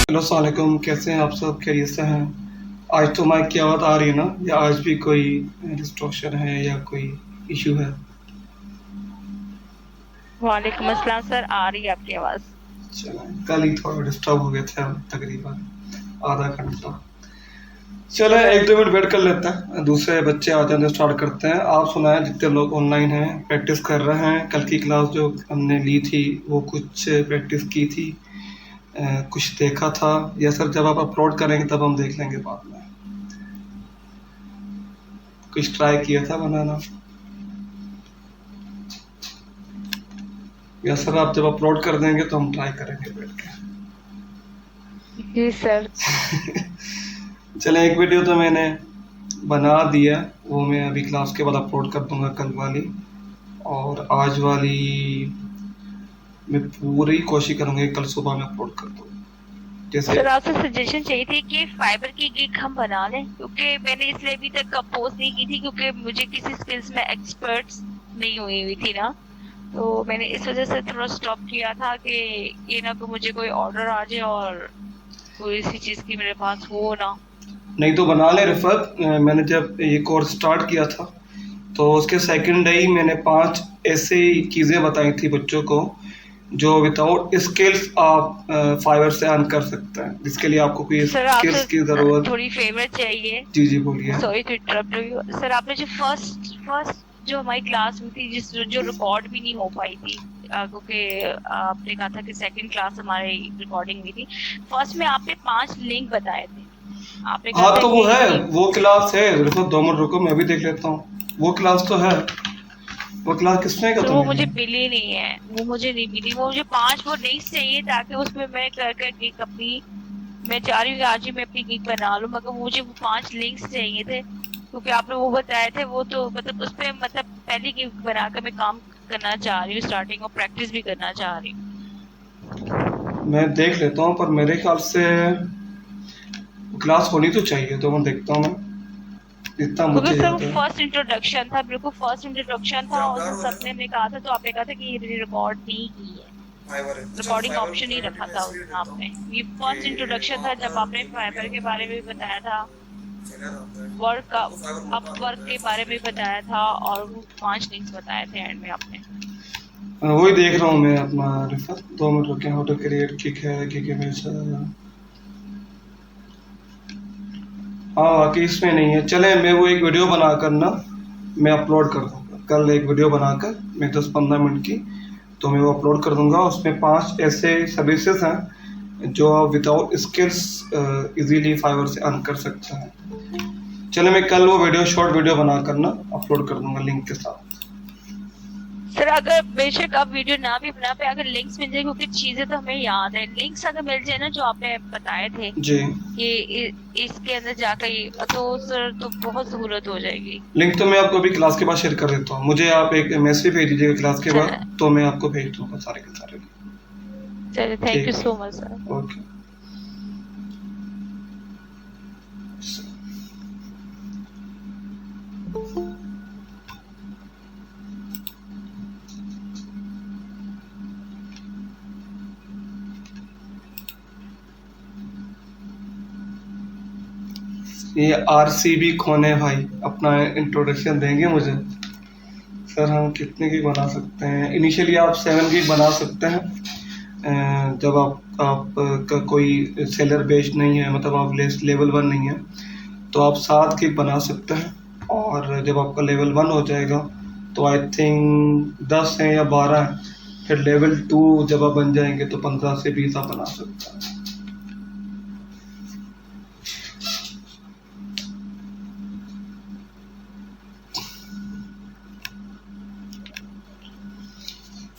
Hello अस्सलाम वालेकुम, कैसे हैं आप सब? खैरियत से हैं? आज तो माइक की आवाज़ आ रही है ना, या आज भी कोई डिस्टॉर्शन है या कोई इशू है? वालेकुम अस्सलाम सर, आ रही है आपकी आवाज़। चलें, कल ही थोड़ा डिस्टर्ब हो गए थे हम, तकरीबन आधा घंटा। चलें, एक दो मिनट वेट कर लेते हैं, दूसरे बच्चे आ जाते हैं, स्टार्ट करते हैं। आप सुनाएं, जितने लोग ऑनलाइन हैं, प्रैक्टिस कर रहे हैं। कल की क्लास जो हमने ली थी वो कुछ प्रैक्टिस की थी, कुछ देखा था, या सर जब आप अपलोड करेंगे तब हम देख लेंगे बाद में। कुछ ट्राई किया था बनाना, या सर आप जब अपलोड कर देंगे तो हम ट्राई करेंगे बैठ के। जी सर। चलें, एक वीडियो तो मैंने बना दिया, वो मैं अभी क्लास के बाद अपलोड कर दूंगा, कल वाली। और आज वाली मैं पूरी कोशिश करूँगा कि कल सुबह में अपलोड कर दूँ, जैसे। सर आपसे सजेशन चाहिए थी कि फाइबर की गिग हम बना लें, क्योंकि मैंने इसलिए अभी तक कंपोज नहीं की थी क्योंकि मुझे किसी स्किल्स में एक्सपर्ट्स नहीं हुई थी ना। तो मैंने इस वजह से थोड़ा स्टॉप किया था कि ये ना कि मुझे कोई ऑर्डर आ जाए और कोई ऐसी चीज़ की मेरे पास हो ना। नहीं तो बना ले रिफत। मैंने जब ये कोर्स स्टार्ट किया था तो उसके सेकंड डे ही मैंने 5 ऐसी चीज़ें बताई थी बच्चों को जो विदाउट स्किल्स आप फाइवर से अर्न कर सकते हैं, जिसके लिए आपको कोई सर आपसे स्किल्स की ज़रूरत। थोड़ी फेवर चाहिए। जी जी, बोलिए। Sorry to interrupt you sir. आपने जो फर्स्ट फर्स्ट जो हमारी क्लास हुई थी, जिस जो रिकॉर्ड भी नहीं हो पाई थी, क्योंकि आपने कहा था कि सेकंड क्लास हमारी रिकॉर्डिंग हुई थी। फर्स्ट में आपने 5 लिंक बताए थे। आपने कहा हाँ था तो कि वो है, ये वो क्लास है। रुको 2 मिनट रुको, मैं भी देख लेता हूँ। वो क्लास तो है। वो क्लास किसने का सर वो तुम्हें मुझे लिए? मिली नहीं है। वो मुझे नहीं मिली। वो मुझे 5 वो लिंक्स चाहिए ताकि उसमें मैं कर कर गिग अपनी, मैं चाह रही हूँ कि आज ही मैं अपनी गिग बना लूँ, मगर मुझे वो 5 लिंक्स चाहिए थे क्योंकि आपने वो बताए थे। वो तो मतलब उस पे मतलब पहली गिग बनाकर मैं काम करना चाह रही हूँ स्टार्टिंग, और प्रैक्टिस भी करना चाह रही हूँ। मैं देख लेता हूँ, पर मेरे ख्याल से वो क्लास होनी तो चाहिए, तो मैं देखता हूँ मैं, जितना क्योंकि मुझे सर वो याद है। फर्स्ट इंट्रोडक्शन था, बिल्कुल फर्स्ट इंट्रोडक्शन था, और उसमें सबने ने कहा था, तो आपने कहा था कि ये रिकॉर्ड नहीं की है। रिकॉर्डिंग ऑप्शन ही रखा था उसमें आपने। ये फर्स्ट इंट्रोडक्शन था जब आपने फाइबर के बारे में भी बताया था, वर्क का, अप वर्क के बारे में बताया था, और वो 5 लिंक्स बताए थे एंड में आपने। वही देख रहा हूँ मैं अपना रिफर। 2 मिनट रुके। हाउ टू क्रिएट किक है, किक इमेज है। हाँ वाकई इसमें नहीं है। चले, मैं वो एक वीडियो बनाकर ना मैं अपलोड कर दूंगा कल। एक वीडियो बनाकर मैं 10-15 मिनट की, तो मैं वो अपलोड कर दूंगा। उसमें 5 ऐसे सर्विसेज हैं जो आप विदाउट स्किल्स इजीली फाइवर से अर्न कर सकते हैं। चलो, मैं कल वो वीडियो, शॉर्ट वीडियो बनाकर ना अपलोड कर दूंगा लिंक के साथ। सर अगर बेशक आप वीडियो ना भी बना पाए, अगर लिंक्स मिल जाए, क्योंकि चीजें तो हमें याद है, लिंक्स अगर मिल जाए ना जो आपने बताए थे जी। कि इसके अंदर जाकर ये, तो सर तो बहुत सहूलत हो जाएगी। लिंक तो मैं आपको अभी क्लास के बाद शेयर कर देता हूँ। मुझे आप एक मैसेज भेज दीजिएगा क्लास के चल बाद, तो मैं आपको भेज दूंगा सारे के सारे। चलिए, थैंक यू ठीक। So much sir. ओके। ये आरसीबी खोने भाई अपना इंट्रोडक्शन देंगे मुझे। सर हम कितने की बना सकते हैं? इनिशियली आप 7 की बना सकते हैं। जब आप का कोई सेलर बेस्ड नहीं है, मतलब आप लेवल 1 नहीं है, तो आप 7 की बना सकते हैं। और जब आपका लेवल 1 हो जाएगा तो आई थिंक 10 है या 12 है। फिर लेवल 2 जब आप बन जाएंगे तो 15 से 20 आप बना सकते हैं।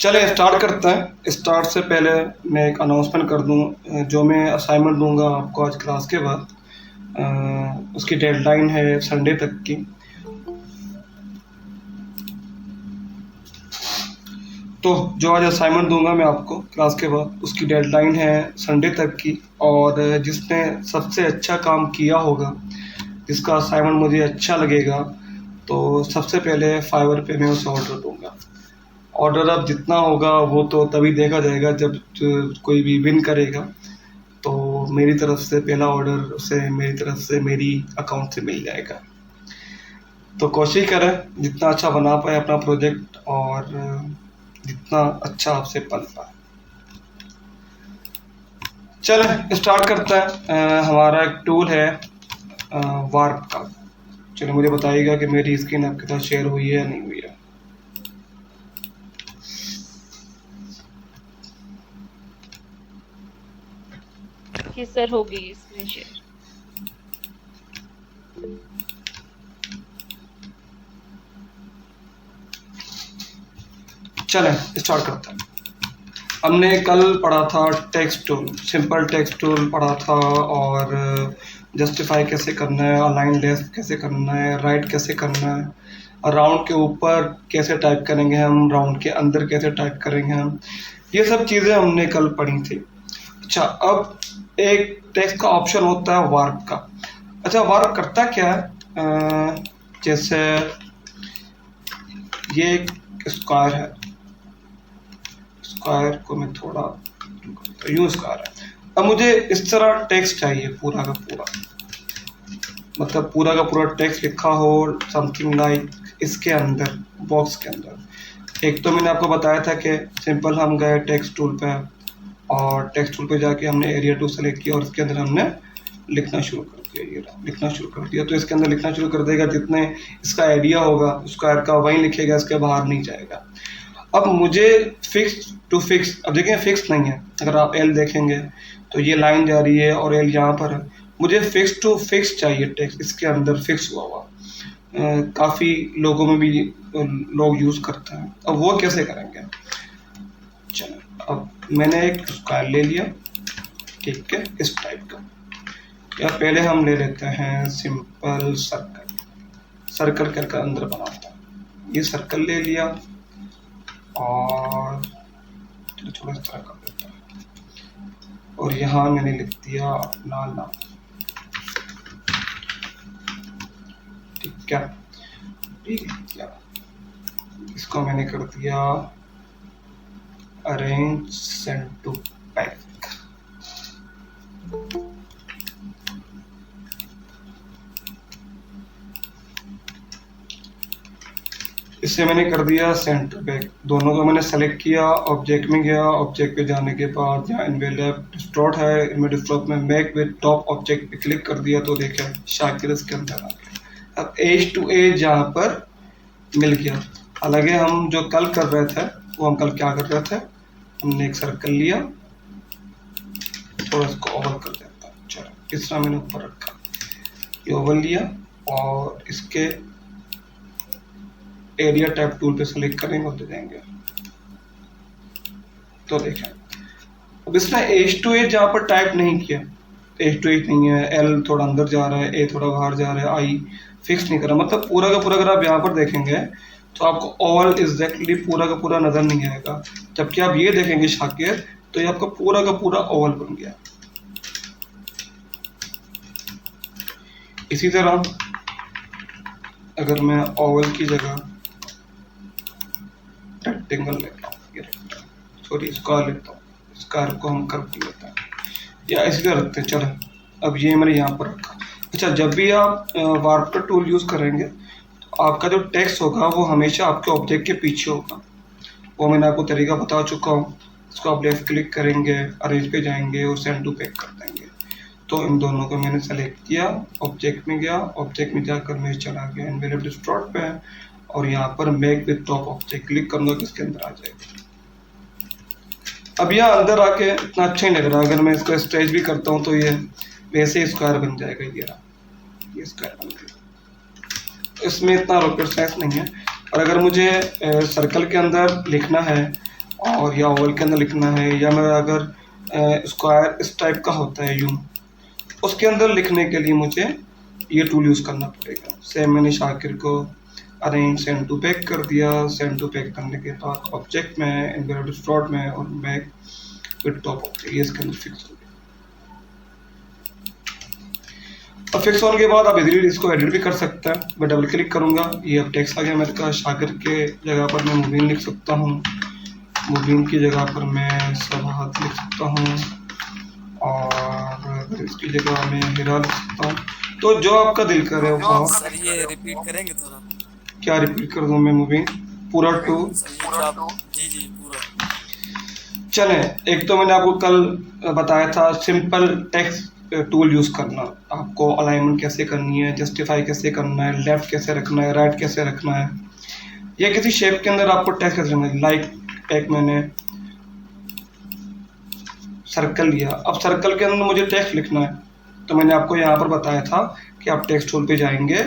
चले स्टार्ट करते हैं। स्टार्ट से पहले मैं एक अनाउंसमेंट कर दूं, जो मैं असाइनमेंट दूंगा आपको आज क्लास के बाद, उसकी डेडलाइन है संडे तक की। तो जो आज असाइनमेंट दूंगा मैं आपको क्लास के बाद, उसकी डेडलाइन है संडे तक की। और जिसने सबसे अच्छा काम किया होगा, जिसका असाइनमेंट मुझे अच्छा लगेगा, तो सबसे पहले फाइवर पे मैं उसे ऑर्डर दूंगा। ऑर्डर अब जितना होगा वो तो तभी देखा जाएगा जब कोई भी विन करेगा। तो मेरी तरफ से पहला ऑर्डर उसे मेरी तरफ से मेरी अकाउंट से मिल जाएगा। तो कोशिश करें जितना अच्छा बना पाए अपना प्रोजेक्ट और जितना अच्छा आपसे बन पाए। चलें स्टार्ट करते हैं। हमारा एक टूल है वार्प का। चलो मुझे बताइएगा कि मेरी स्क्रीन आपके साथ शेयर हुई है या नहीं हुई है। जी सर, होगी स्क्रीन शेयर। चलें स्टार्ट करते हैं। हमने कल पढ़ा था text tool, simple text tool पढ़ा था, और जस्टिफाई कैसे करना है, अलाइन लेफ्ट कैसे करना है, राइट कैसे करना है, राउंड के ऊपर कैसे टाइप करेंगे हम, राउंड के अंदर कैसे टाइप करेंगे हम, ये सब चीज़ें हमने कल पढ़ी थी। अच्छा, अब एक टेक्स्ट का ऑप्शन होता है वार्प का। अच्छा, वार्प करता क्या है? जैसे ये एक स्क्वायर है, स्क्वायर को मैं थोड़ा यूज कर रहा है। अब मुझे इस तरह टेक्स्ट चाहिए पूरा का पूरा, मतलब पूरा का पूरा टेक्स्ट लिखा हो समथिंग लाइक इसके अंदर बॉक्स के अंदर। एक तो मैंने आपको बताया था कि सिंपल हम गए टेक्स्ट टूल पे और टेक्स्ट टूल पे जाके हमने एरिया टू सेलेक्ट किया और इसके अंदर हमने लिखना शुरू कर दिया। ये लिखना शुरू कर दिया तो इसके अंदर लिखना शुरू कर देगा, जितने इसका आइडिया होगा स्क्वायर का वही लिखेगा, इसके बाहर नहीं जाएगा। अब मुझे फिक्स टू फिक्स, अब देखें फिक्स नहीं है, अगर आप एल देखेंगे तो ये लाइन जा रही है और एल यहाँ पर है। मुझे फिक्स टू फिक्स चाहिए टेक्स्ट इसके अंदर फिक्स हुआ हुआ। काफ़ी लोगों में भी लोग यूज़ करते हैं। अब वो कैसे करेंगे? चलो, अब मैंने एक स्क्वायर ले लिया, ठीक है, इस टाइप का, या पहले हम ले लेते हैं सिंपल सर्कल। सर्कल करके अंदर बनाता हूँ, ये सर्कल ले लिया और थोड़ा इस तरह कर देता हूँ और यहाँ मैंने लिख दिया अपना नाम, ठीक है, ठीक है। इसको मैंने कर दिया अरेंज सेंड टू बैक। इसे मैंने कर दिया सेंड टू बैक। दोनों को मैंने सेलेक्ट किया, ऑब्जेक्ट में गया, ऑब्जेक्ट पे जाने के बाद यहाँ इनवेलप डिस्ट्रॉट है, इनमें डिस्ट्रॉट में मेक विद टॉप ऑब्जेक्ट पे क्लिक कर दिया तो देखा शाकिर इसके अंदर आ गया। अब एज टू एज यहाँ पर मिल गया। हालांकि हम जो कल कर रहे थे वो हम कल क्या कर रहे थे, हमने एक सर्कल लिया, थोड़ा इसको ओवल कर देता हूँ। चलो, इस तरह मैंने ऊपर रखा, ये ओवल लिया और इसके एरिया टाइप टूल पे सेलेक्ट करेंगे और दे देंगे तो देखें। अब इसने एज टू एज यहाँ पर टाइप नहीं किया, एज टू एज नहीं है, एल थोड़ा अंदर जा रहा है, ए थोड़ा बाहर जा रहा है, आई फिक्स नहीं करा, मतलब पूरा का पूरा अगर आप यहाँ पर देखेंगे तो आपको ऑल एग्जैक्टली पूरा का पूरा नजर नहीं आएगा। जबकि आप ये देखेंगे शाकिर तो ये आपका पूरा का पूरा ओवल बन गया। इसी तरह अगर मैं ओवल की जगह रेक्टेंगल लेता हूँ, सॉरी स्क्वायर लेता हूँ, स्क्वायर को हम कर्व लेते हैं या इसी तरह रखते हैं। चलो, अब ये मैंने यहाँ पर रखा। अच्छा, जब भी आप वार्प का टूल यूज़ करेंगे तो आपका जो टेक्स्ट होगा वो हमेशा आपके ऑब्जेक्ट के पीछे होगा। वो मैंने आपको तरीका बता चुका हूँ। इसको आप लेफ्ट क्लिक करेंगे, अरेंज पे जाएंगे और सेंड टू बैक कर देंगे। तो इन दोनों को मैंने सेलेक्ट किया, ऑब्जेक्ट में गया, ऑब्जेक्ट में जाकर मैं चला गया इनवेलप डिस्ट्रॉट पे और यहाँ पर make with top object click करूँगा तो इसके अंदर आ जाएगा। अब यहाँ अंदर आके इतना अच्छा ही लग रहा है। अगर मैं इसको स्ट्रेच भी करता हूँ तो ये वैसे स्क्वायर बन जाएगा। ये स्क्वायर बन गया, तो इसमें इतना रॉकेट साइंस नहीं है। और अगर मुझे सर्कल के अंदर लिखना है और या ओवल के अंदर लिखना है, या मैं अगर स्क्वायर इस टाइप का होता है यूं, उसके अंदर लिखने के लिए मुझे ये टूल यूज़ करना पड़ेगा। सेम मैंने शाकिर को अरेंज सेंड टू बैक कर दिया। सेंड टू बैक करने के बाद ऑब्जेक्ट में, इनवेलप डिस्ट्रॉट में और बैक विद टॉप ऑब्जेक्ट, ये इसके अंदर फिक्स हो गया। अब फिक्स होने के बाद आप इजीली इसको एडिट भी कर सकते हैं। मैं डबल क्लिक करूंगा, ये अब टेक्स्ट आ गया मेरे का। शाकिर के जगह पर मैं मुबीन लिख सकता हूँ, मुबीन की जगह पर मैं सबाहत लिख सकता हूँ और फिर इसकी जगह मैं हीरा लिख सकता हूँ। तो जो आपका दिल करे वो आप। सर ये रिपीट करेंगे थोड़ा? क्या रिपीट कर दूं मैं? मूविंग पूरा टू। सर ये जो आप जी पूरा। चलें, एक तो मैंने आपको कल बताया था सिंपल टेक्स्ट टूल यूज़ करना, आपको अलाइनमेंट कैसे करनी है, जस्टिफाई कैसे करना है, लेफ्ट कैसे रखना है, राइट कैसे रखना है, या किसी शेप के अंदर आपको टेक्स्ट कैसे रखना है। लाइक एक मैंने सर्कल लिया, अब सर्कल के अंदर मुझे टेक्स्ट लिखना है, तो मैंने आपको यहाँ पर बताया था कि आप टेक्स्ट टूल पे जाएंगे,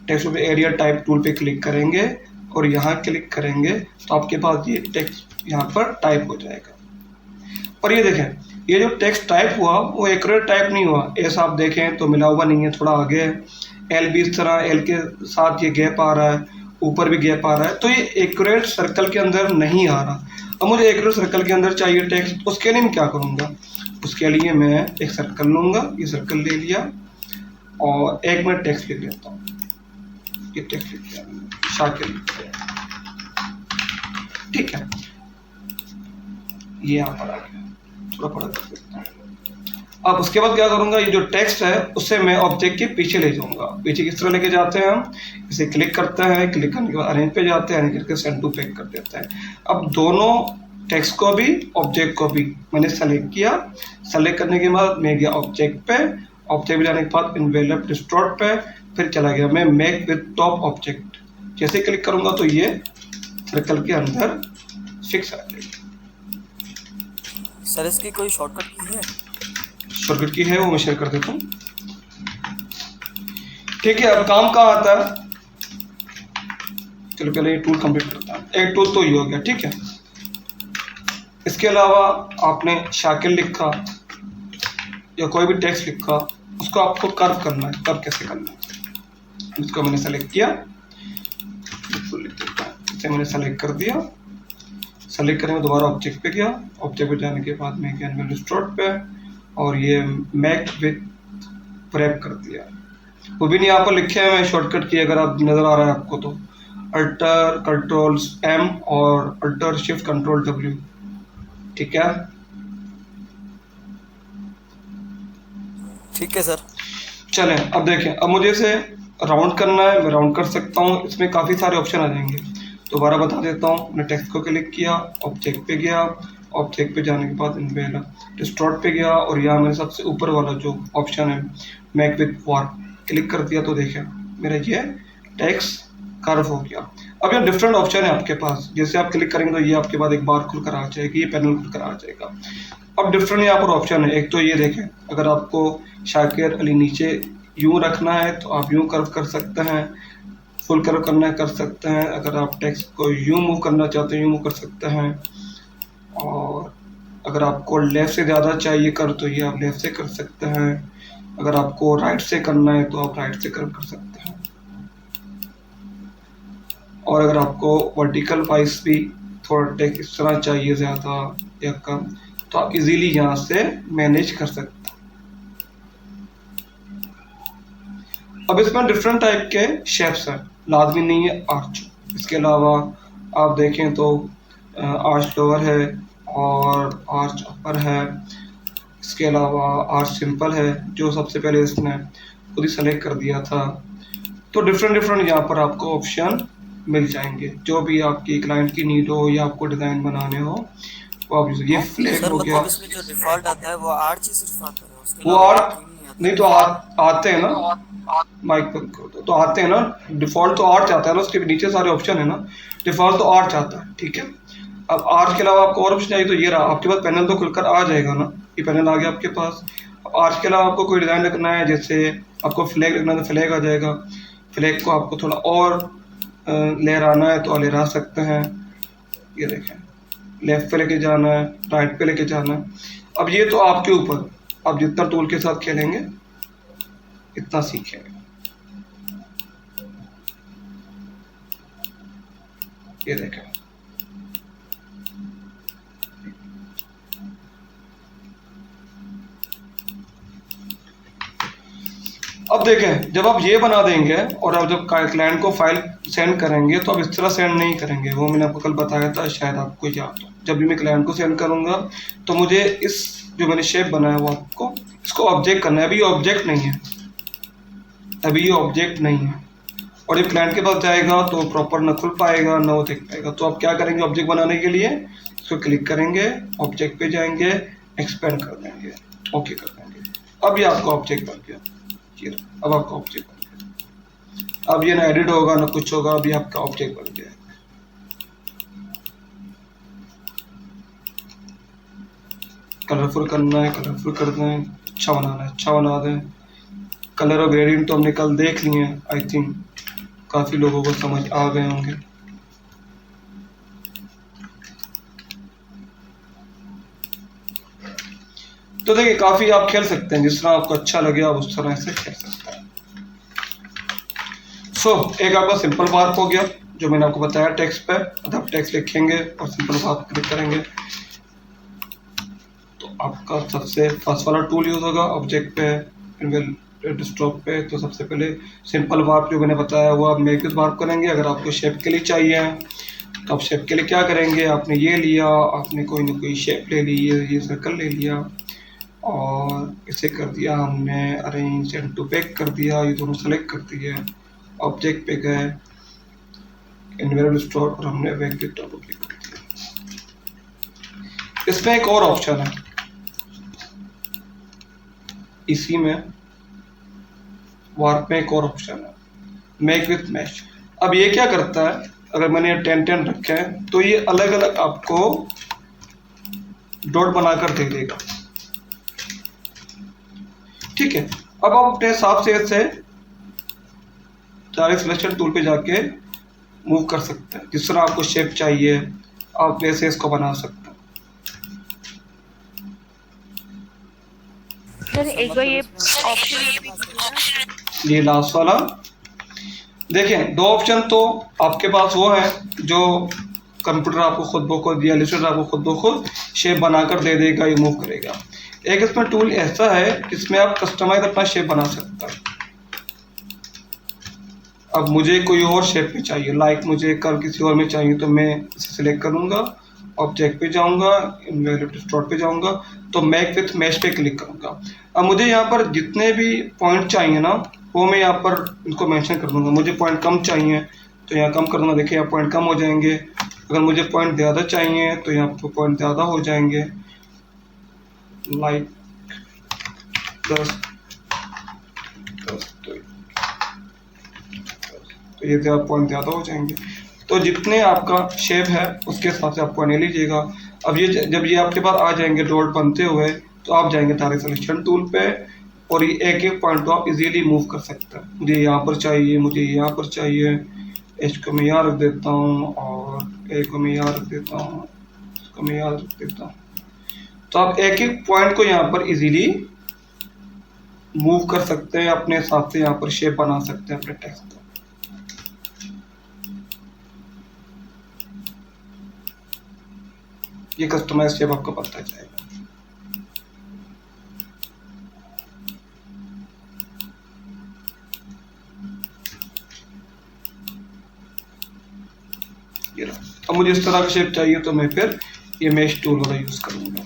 टेक्स्ट टूल पे एरिया टाइप टूल पे क्लिक करेंगे और यहाँ क्लिक करेंगे तो आपके पास ये टेक्स्ट यहाँ पर टाइप हो जाएगा। और ये देखें, ये जो टेक्स्ट टाइप हुआ वो एक्यूरेट टाइप नहीं हुआ, ऐसा आप देखें तो मिला हुआ नहीं है, थोड़ा आगे है। एल भी इस तरह, एल के साथ ये गैप आ रहा है, ऊपर भी गैप आ रहा है, तो ये एक्यूरेट सर्कल के अंदर नहीं आ रहा। अब मुझे एक्यूरेट सर्कल के अंदर चाहिए टेक्स्ट, उसके लिए मैं क्या करूँगा? उसके लिए मैं एक सर्कल लूँगा, ये सर्कल ले लिया और एक मैं टेक्स्ट लिख लेता हूँ, ये टेक्स्ट लिख लिया, शाकिर, ठीक है, ये यहाँ पर आ गया, थोड़ा बड़ा कर देता हूँ। अब उसके बाद क्या करूँगा, ये जो टेक्स्ट है उससे मैं ऑब्जेक्ट के पीछे ले जाऊँगा। पीछे किस तरह लेके जाते हैं हम? इसे क्लिक करते हैं, क्लिक करने के बाद अरेंज पे जाते हैं, अरेंज करके सेंड टू पैक कर देते हैं। अब दोनों टेक्स्ट को भी ऑब्जेक्ट को भी मैंने सेलेक्ट किया, सेलेक्ट करने के बाद मैं गया ऑब्जेक्ट पे, ऑब्जेक्ट पे जाने के बाद इन्वेलप डिस्टॉर्ट पे, फिर चला गया मैं मेक विद टॉप ऑब्जेक्ट। जैसे क्लिक करूँगा तो ये सर्कल के अंदर फिक्स आ जाएगी। सर इसकी कोई शॉर्टकट की है? शॉर्टकट की है, वो मैं शेयर कर देता हूँ। ठीक है, अब काम कहाँ आता है? चलो पहले ये टूल कंप्लीट करता है। एक टूल तो ये हो गया, ठीक है। इसके अलावा आपने शाकिल लिखा या कोई भी टेक्स्ट लिखा, उसको आपको कर्व करना है। कर्व कैसे करना है? इसको मैंने सेलेक्ट किया, इसे मैंने सेलेक्ट कर दिया। सेलेक्ट करने में दोबारा ऑब्जेक्ट पे गया, ऑब्जेक्ट पे जाने के बाद मैं गया डिस्टॉर्ट पे और ये मैक विद प्रेप कर दिया। वो भी नहीं यहाँ पर लिखे हैं, मैं शॉर्टकट की, अगर आप नज़र आ रहा है आपको तो अल्टर कंट्रोल एम और अल्टर शिफ्ट कंट्रोल डब्ल्यू, ठीक है। ठीक है सर। चलें, अब देखें, अब मुझे इसे राउंड करना है, मैं राउंड कर सकता हूँ। इसमें काफ़ी सारे ऑप्शन आ जाएंगे, दोबारा बता देता हूँ। मैंने टेक्स्ट को क्लिक किया, ऑब्जेक्ट पे गया, ऑब्जेक्ट पे जाने के बाद इन्वेलप डिस्टॉर्ट पे गया और यहाँ मैंने सबसे ऊपर वाला जो ऑप्शन है मेक विद वार्प क्लिक कर दिया, तो देखें मेरा ये टेक्स्ट कर्व हो गया। अब यहाँ डिफरेंट ऑप्शन है आपके पास, जैसे आप क्लिक करेंगे तो ये आपके पास एक बार खुल कर आ जाएगी, ये पैनल खुल कर आ जाएगा। अब डिफरेंट यहाँ पर ऑप्शन है, एक तो ये देखें, अगर आपको शाकिर अली नीचे यूँ रखना है तो आप यूँ कर्व कर सकते हैं, फुल कर्व करना है कर सकते हैं। अगर आप टेक्स्ट को यूँ मूव करना चाहते हैं यूँ मूव कर सकते हैं, और अगर आपको लेफ़्ट से ज़्यादा चाहिए कर तो ये आप लेफ़्ट से कर सकते हैं। अगर आपको राइट से करना है तो आप राइट से कर सकते हैं। और अगर आपको वर्टिकल वाइज भी थोड़ा टेक्स्ट इस तरह चाहिए ज़्यादा या कम, तो आप इजीली यहाँ से मैनेज कर सकते हैं। अब इसमें डिफरेंट टाइप के शेप्स हैं, लाजमी नहीं है आर्च। इसके अलावा आप देखें तो आर्च लोअर है और आर्च अपर है। इसके अलावा आर्च सिंपल है, जो सबसे पहले इसने खुद ही सेलेक्ट कर दिया था। तो डिफरेंट यहाँ पर आपको ऑप्शन मिल जाएंगे, जो भी आपकी क्लाइंट की नीड हो या आपको डिज़ाइन बनाने हो वो आप। ये फ्लैग हो गया, इसमें जो डिफॉल्ट आता है वो आर्च ही सिर्फ आता है, उसके वो आर्ट नहीं तो आते हैं ना, माइक पर तो आते हैं ना, डिफॉल्ट तो आर्च आता है ना, उसके नीचे सारे ऑप्शन है ना, डिफॉल्ट तो आर्च आता है, ठीक है। अब आर्च के अलावा आपको और ऑप्शन चाहिए तो ये रहा, आपके पास पैनल तो खुलकर आ जाएगा ना, ये पैनल आ गया आपके पास। अब आर्च के अलावा आपको कोई डिज़ाइन रखना है, जैसे आपको फ्लैग रखना है तो फ्लैग आ जाएगा। फ्लैग को आपको थोड़ा और लहराना है तो लहरा सकते हैं, ये देखें, लेफ्ट पे लेके जाना है, राइट पे लेके जाना है। अब ये तो आपके ऊपर, आप जितना टूल के साथ खेलेंगे इतना सीखेंगे। ये देखें, अब देखें, जब आप ये बना देंगे और अब जब क्लाइंट को फाइल सेंड करेंगे तो आप इस तरह सेंड नहीं करेंगे, वो मैंने आपको कल बताया था, शायद आपको याद हो। जब भी मैं क्लाइंट को सेंड करूंगा तो मुझे इस जो मैंने शेप बनाया वो आपको इसको ऑब्जेक्ट करना है। अभी ये ऑब्जेक्ट नहीं है, अभी ये ऑब्जेक्ट नहीं है, और ये क्लाइंट के पास जाएगा तो प्रॉपर ना खुल पाएगा ना वो देख पाएगा। तो आप क्या करेंगे, ऑब्जेक्ट बनाने के लिए इसको क्लिक करेंगे, ऑब्जेक्ट पे जाएंगे, एक्सपेंड कर देंगे, ओके कर देंगे। अब ये आपका ऑब्जेक्ट बन गया, ये अब आपका ऑब्जेक्ट बन गया। अब ये ना एडिट होगा ना कुछ होगा, अभी आपका ऑब्जेक्ट बन गया। कलरफुल करना है, कलरफुल कर दें, अच्छा बनाना है, अच्छा बना दें। कलर और ग्रेडियंट तो हमने कल देख लिए हैं, आई थिंक काफ़ी लोगों को समझ आ गए होंगे। तो देखिए काफ़ी आप खेल सकते हैं, जिस तरह आपको अच्छा लगे आप उस तरह से खेल सकते हैं। एक आपका सिंपल वार्प हो गया जो मैंने आपको बताया टेक्स्ट पे। आप टेक्स्ट लिखेंगे और सिंपल वार्प क्लिक करेंगे तो आपका सबसे फर्स्ट वाला टूल यूज होगा ऑब्जेक्ट पे, डेस्कटॉप पे। तो सबसे पहले सिंपल वार्प जो मैंने बताया वो आप मेक विद वार्प करेंगे। अगर आपको शेप के लिए चाहिए तो आप शेप के लिए क्या करेंगे, आपने ये लिया, आपने कोई ना कोई शेप ले ली, ये सर्कल ले लिया और इसे कर दिया हमने अरेंज एंड टू बैक कर दिया, ये दोनों सेलेक्ट कर दिए, ऑब्जेक्ट पे गए, इनवेरिएबल स्टोर पर हमने बैक के टॉप क्लिक कर दिया। इसमें एक और ऑप्शन है, इसी में वार्प में एक और ऑप्शन है, मेक विथ मैश। अब ये क्या करता है, अगर मैंने 10-10 रखे हैं तो ये अलग अलग आपको डॉट बनाकर दे देगा, ठीक है। अब आप अपने हिसाब से इसे डायरेक्ट सिलेक्शन टूल पे जाके मूव कर सकते हैं, जिस तरह आपको शेप चाहिए आप ऐसे इसको बना सकते हैं। सर एक बार ये ऑप्शन ये लास्ट वाला देखें, दो ऑप्शन तो आपके पास वो है जो कंप्यूटर आपको खुद ब खुद या इलस्ट्रेटर आपको खुद ब खुद शेप बनाकर दे देगा, ये मूव करेगा। एक इसमें टूल ऐसा है जिसमें आप कस्टमाइज अपना शेप बना सकते हैं। अब मुझे कोई और शेप में चाहिए, लाइक मुझे कल किसी और में चाहिए तो मैं इसे सिलेक्ट करूंगा, ऑब्जेक्ट पे जाऊंगा, इनवेरिएबल स्टोर पे जाऊंगा तो मेक विथ मैश पे क्लिक करूंगा। अब मुझे यहाँ पर जितने भी पॉइंट चाहिए ना वो मैं यहाँ पर इनको मेंशन कर दूंगा। मुझे पॉइंट कम चाहिए तो यहाँ कम कर दूंगा, देखिए यहाँ पॉइंट कम हो जाएंगे। अगर मुझे पॉइंट ज़्यादा चाहिए तो यहाँ पर पॉइंट ज़्यादा हो जाएंगे, लाइक 10 तो ये पॉइंट ज़्यादा हो जाएंगे। तो जितने आपका शेप है उसके हिसाब से आप पॉइंट ले लीजिएगा। अब ये जब ये आपके पास आ जाएंगे डॉट बनते हुए तो आप जाएंगे डायरेक्ट सिलेक्शन टूल पे और ये एक एक पॉइंट को आप इजीली मूव कर सकते हैं। मुझे यहाँ पर चाहिए, मुझे यहाँ पर चाहिए, एच को मैं यहाँ रख देता हूँ और ए को मैं यहाँ रख देता हूँ, इसको मैं यहाँ रख देता हूँ। तो आप एक एक पॉइंट को यहाँ पर इजीली मूव कर सकते हैं, अपने हिसाब से यहाँ पर शेप बना सकते हैं अपने टेक्स्ट को। ये कस्टमाइज शेप आपको पता जाएगा। ये रहा। अब मुझे इस तरह का शेप चाहिए तो मैं फिर ये मैश टूल वाला यूज करूंगा।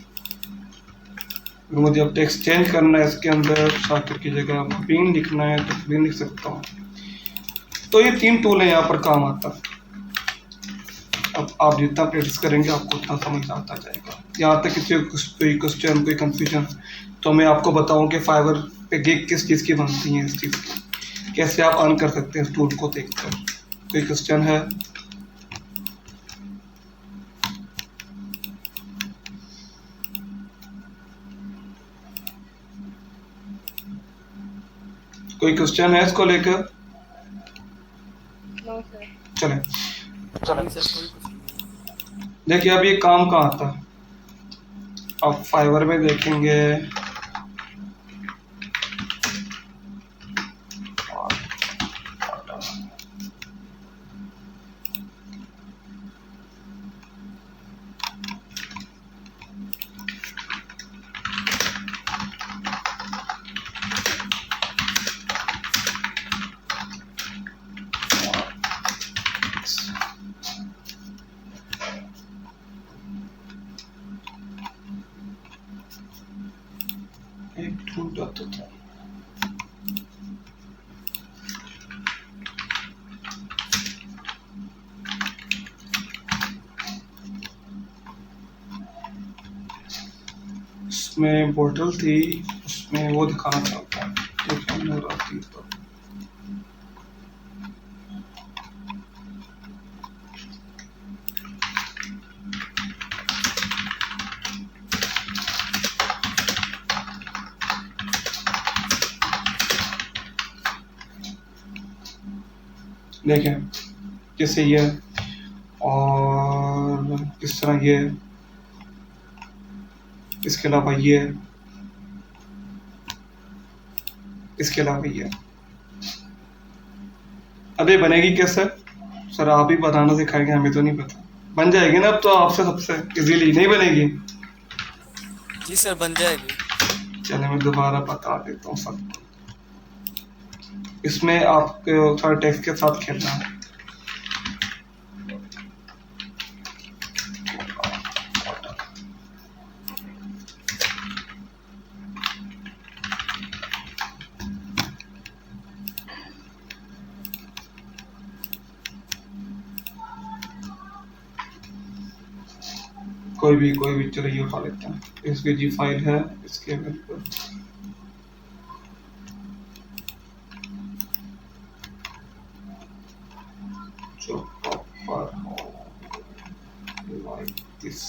मुझे अब टेक्स्ट चेंज करना है, इसके अंदर शातिर की जगह बीन लिखना है तो बीन लिख सकता हूँ। तो ये 3 टूल है यहाँ पर काम आता है। अब आप जितना प्रैक्टिस करेंगे आपको उतना समझ आता जाएगा। यहाँ तक किसी कोई क्वेश्चन कोई कंफ्यूजन तो मैं आपको बताऊँ कि फाइवर पे गिग किस चीज़ की बनती है, इस चीज़ की कैसे आप अर्न कर सकते हैं इस टूल को देखकर। कोई क्वेश्चन है? कोई क्वेश्चन है इसको लेकर? चले देखिए अब ये काम कहाँ आता है। आप फाइवर में देखेंगे एक ढूंढा तो था। इसमें बोतल थी, उसमें वो दिखाना चाहता है तो कम हो रहा थी तो देखें जैसे ये और इस तरह ये, इसके अलावा ये, इसके अलावा ये। अब ये बनेगी कैसे सर? आप ही बनाना सिखाएंगे, हमें तो नहीं पता। बन जाएगी ना अब तो आपसे सबसे इजीली? नहीं बनेगी? जी सर बन जाएगी। चलिए मैं दोबारा बता देता हूँ सबको। इसमें आपको सारे टेक्स्ट के साथ खेलना है। कोई भी चलिए उठा लेते हैं। इसकी जी फाइल है, इसके बिल्कुल जो प्रॉपर लाइक दिस।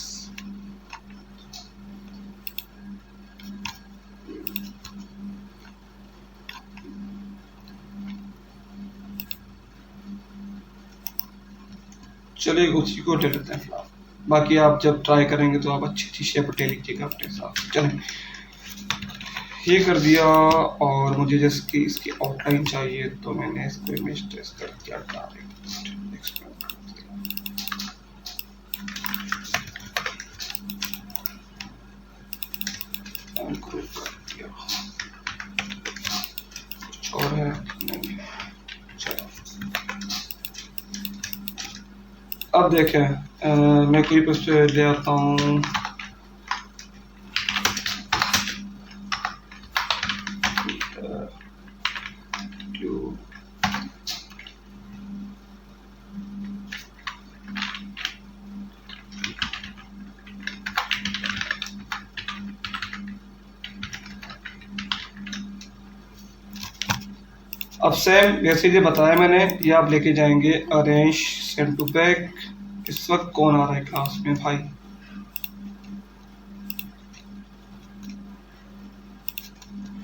चलिए उसी को दे देते हैं फिलहाल। बाकी आप जब ट्राई करेंगे तो आप अच्छी शेप दे लीजिएगा अपने हिसाब से। चलें ये कर दिया, और मुझे जिसकी इसकी आउटलाइन चाहिए तो मैंने इसको इमेज टेस्ट कर दिया, और है नहीं। अब देखें मैं कोई पोस्ट ले आता हूँ। अब सेम जैसे ये बताया मैंने, ये आप लेके जाएंगे अरेंज सेंड टू बैक। इस वक्त कौन आ रहा है क्लास में भाई?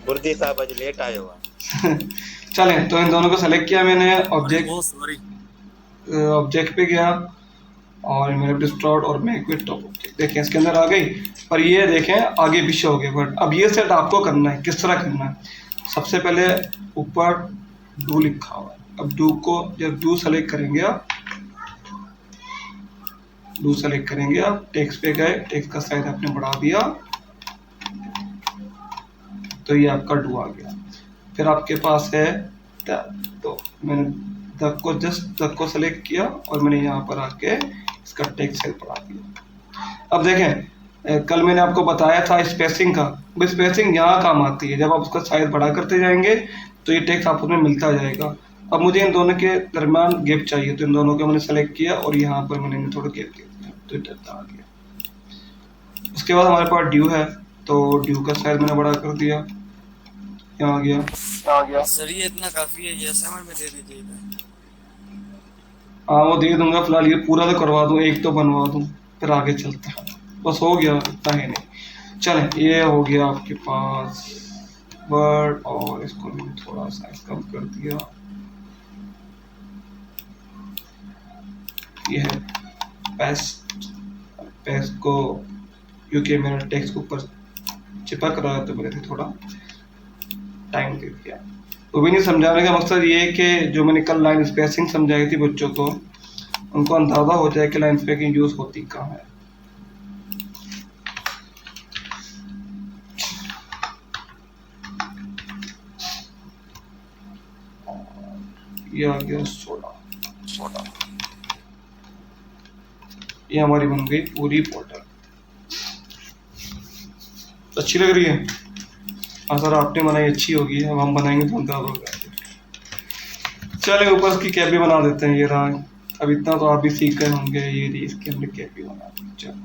गुरदी साहब आज लेट आए हुआ। चलें तो इन दोनों को सेलेक्ट किया मैंने, सॉरी ऑब्जेक्ट पे गया और मैंने डिस्ट्रॉयड और मैं क्विट टॉप ऑब्जेक्ट। देखें इसके अंदर आ गई, पर ये देखें आगे पीछे हो गए। बट अब ये सेट आपको करना है, किस तरह करना है? सबसे पहले ऊपर डू लिखा हुआ है। अब डू को जब डू सेलेक्ट करेंगे आप, डू सेलेक्ट करेंगे आप, टेक्स्ट पे गए, टेक्स्ट का साइज आपने बढ़ा दिया तो ये आपका डू आ गया। फिर आपके पास है द, तो मैंने द को सेलेक्ट किया और मैंने यहाँ पर आके इसका टेक्स्ट साइज बढ़ा दिया। अब देखें कल मैंने आपको बताया था स्पेसिंग का, स्पेसिंग यहाँ काम आती है। जब आप उसका साइज बड़ा करते जाएंगे तो ये टेक्स्ट आपको में मिलता जाएगा। अब मुझे इन दोनों के दरमियान गैप चाहिए, तो इन दोनों को मैंने सेलेक्ट किया और यहाँ पर मैंने थोड़ा गैप दे दिया तो इतना आ गया। उसके बाद हमारे पास ड्यू है, तो ड्यू का साइज मैंने बड़ा कर दिया, यहाँ आ गया। सर ये इतना काफी है, ये असाइनमेंट में दे दीजिएगा। हाँ वो दे दूंगा, फिलहाल ये पूरा तो करवा दूँ, एक तो बनवा दूँ फिर आगे चलता है। बस हो गया, इतना ही नहीं। चलें ये हो गया आपके पास वर्ड, और इसको मैंने थोड़ा साइज कम कर दिया। ये है पेस्ट को, क्योंकि मेरा टेक्स्ट ऊपर चिपक रहा है तो मैंने थोड़ा टाइम दे दिया। तो भी नहीं समझाने का मकसद ये है कि जो मैंने कल लाइन स्पेसिंग समझाई थी बच्चों को, उनको अंदाजा हो जाए कि लाइन स्पेसिंग यूज होती कहाँ है। ये आ गया 16। ये हमारी बन गई पूरी पोर्टल। अच्छी लग रही है। हाँ सर, आपने बनाई अच्छी होगी, अब हम बनाएंगे तो अंदाज होगा। चले ऊपर इसकी कैप भी बना देते हैं। ये रहा, अब इतना तो आप भी सीख गए होंगे। ये रही, इसकी हमने कैप भी बना दी। चलो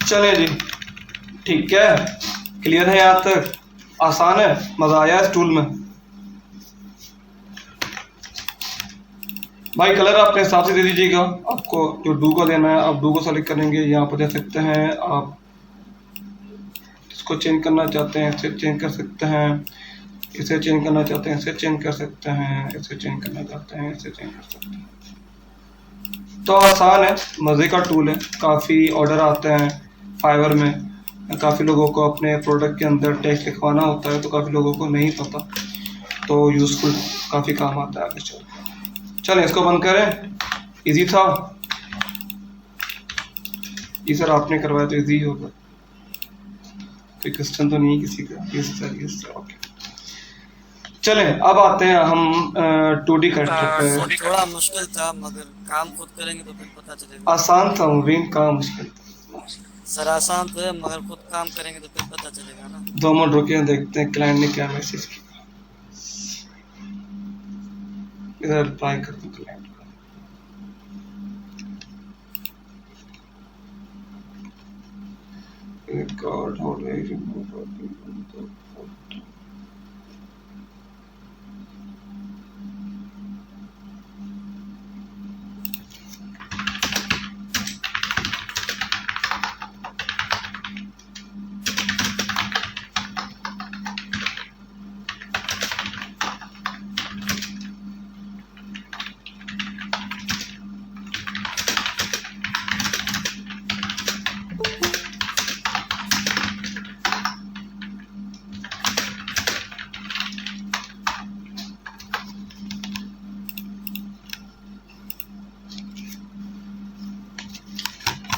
चले जी, ठीक है, क्लियर है यहाँ तक? आसान है, मजा आया इस टूल में? भाई कलर अपने हिसाब से दे दीजिएगा, आपको जो डू को देना है आप डू को सेलेक्ट करेंगे, यहाँ पर दे सकते हैं। आप इसको चेंज करना चाहते हैं इसे चेंज कर सकते हैं, इसे चेंज करना चाहते हैं इसे चेंज कर सकते हैं, इसे चेंज करना चाहते हैं इसे चेंज कर सकते हैं। तो आसान है, मज़े का टूल है। काफ़ी ऑर्डर आते हैं फाइवर में, काफ़ी लोगों को अपने प्रोडक्ट के अंदर टेक्स्ट लिखवाना होता है, तो काफ़ी लोगों को नहीं पता, तो यूज़फुल काफ़ी काम आता है आगे चल। चलें इसको बंद करें। इजी था ये सर, आपने करवाया तो इजी होगा, कोई क्वेश्चन तो नहीं किसी का। Yes sir okay. चलें अब आते हैं हम 2D कैरेक्टर पे। थोड़ा मुश्किल था, मगर काम खुद करेंगे तो फिर पता चलेगा। आसान था मुबीन, काम मुश्किल था सर। आसान तो है मगर खुद काम करेंगे तो फिर पता चलेगा ना। 2 मिनट रुके, देखते हैं क्लाइंट ने क्या मैसेज किया। इधर रिप्लाई कर दूं क्लाइंट को। God, how do I remove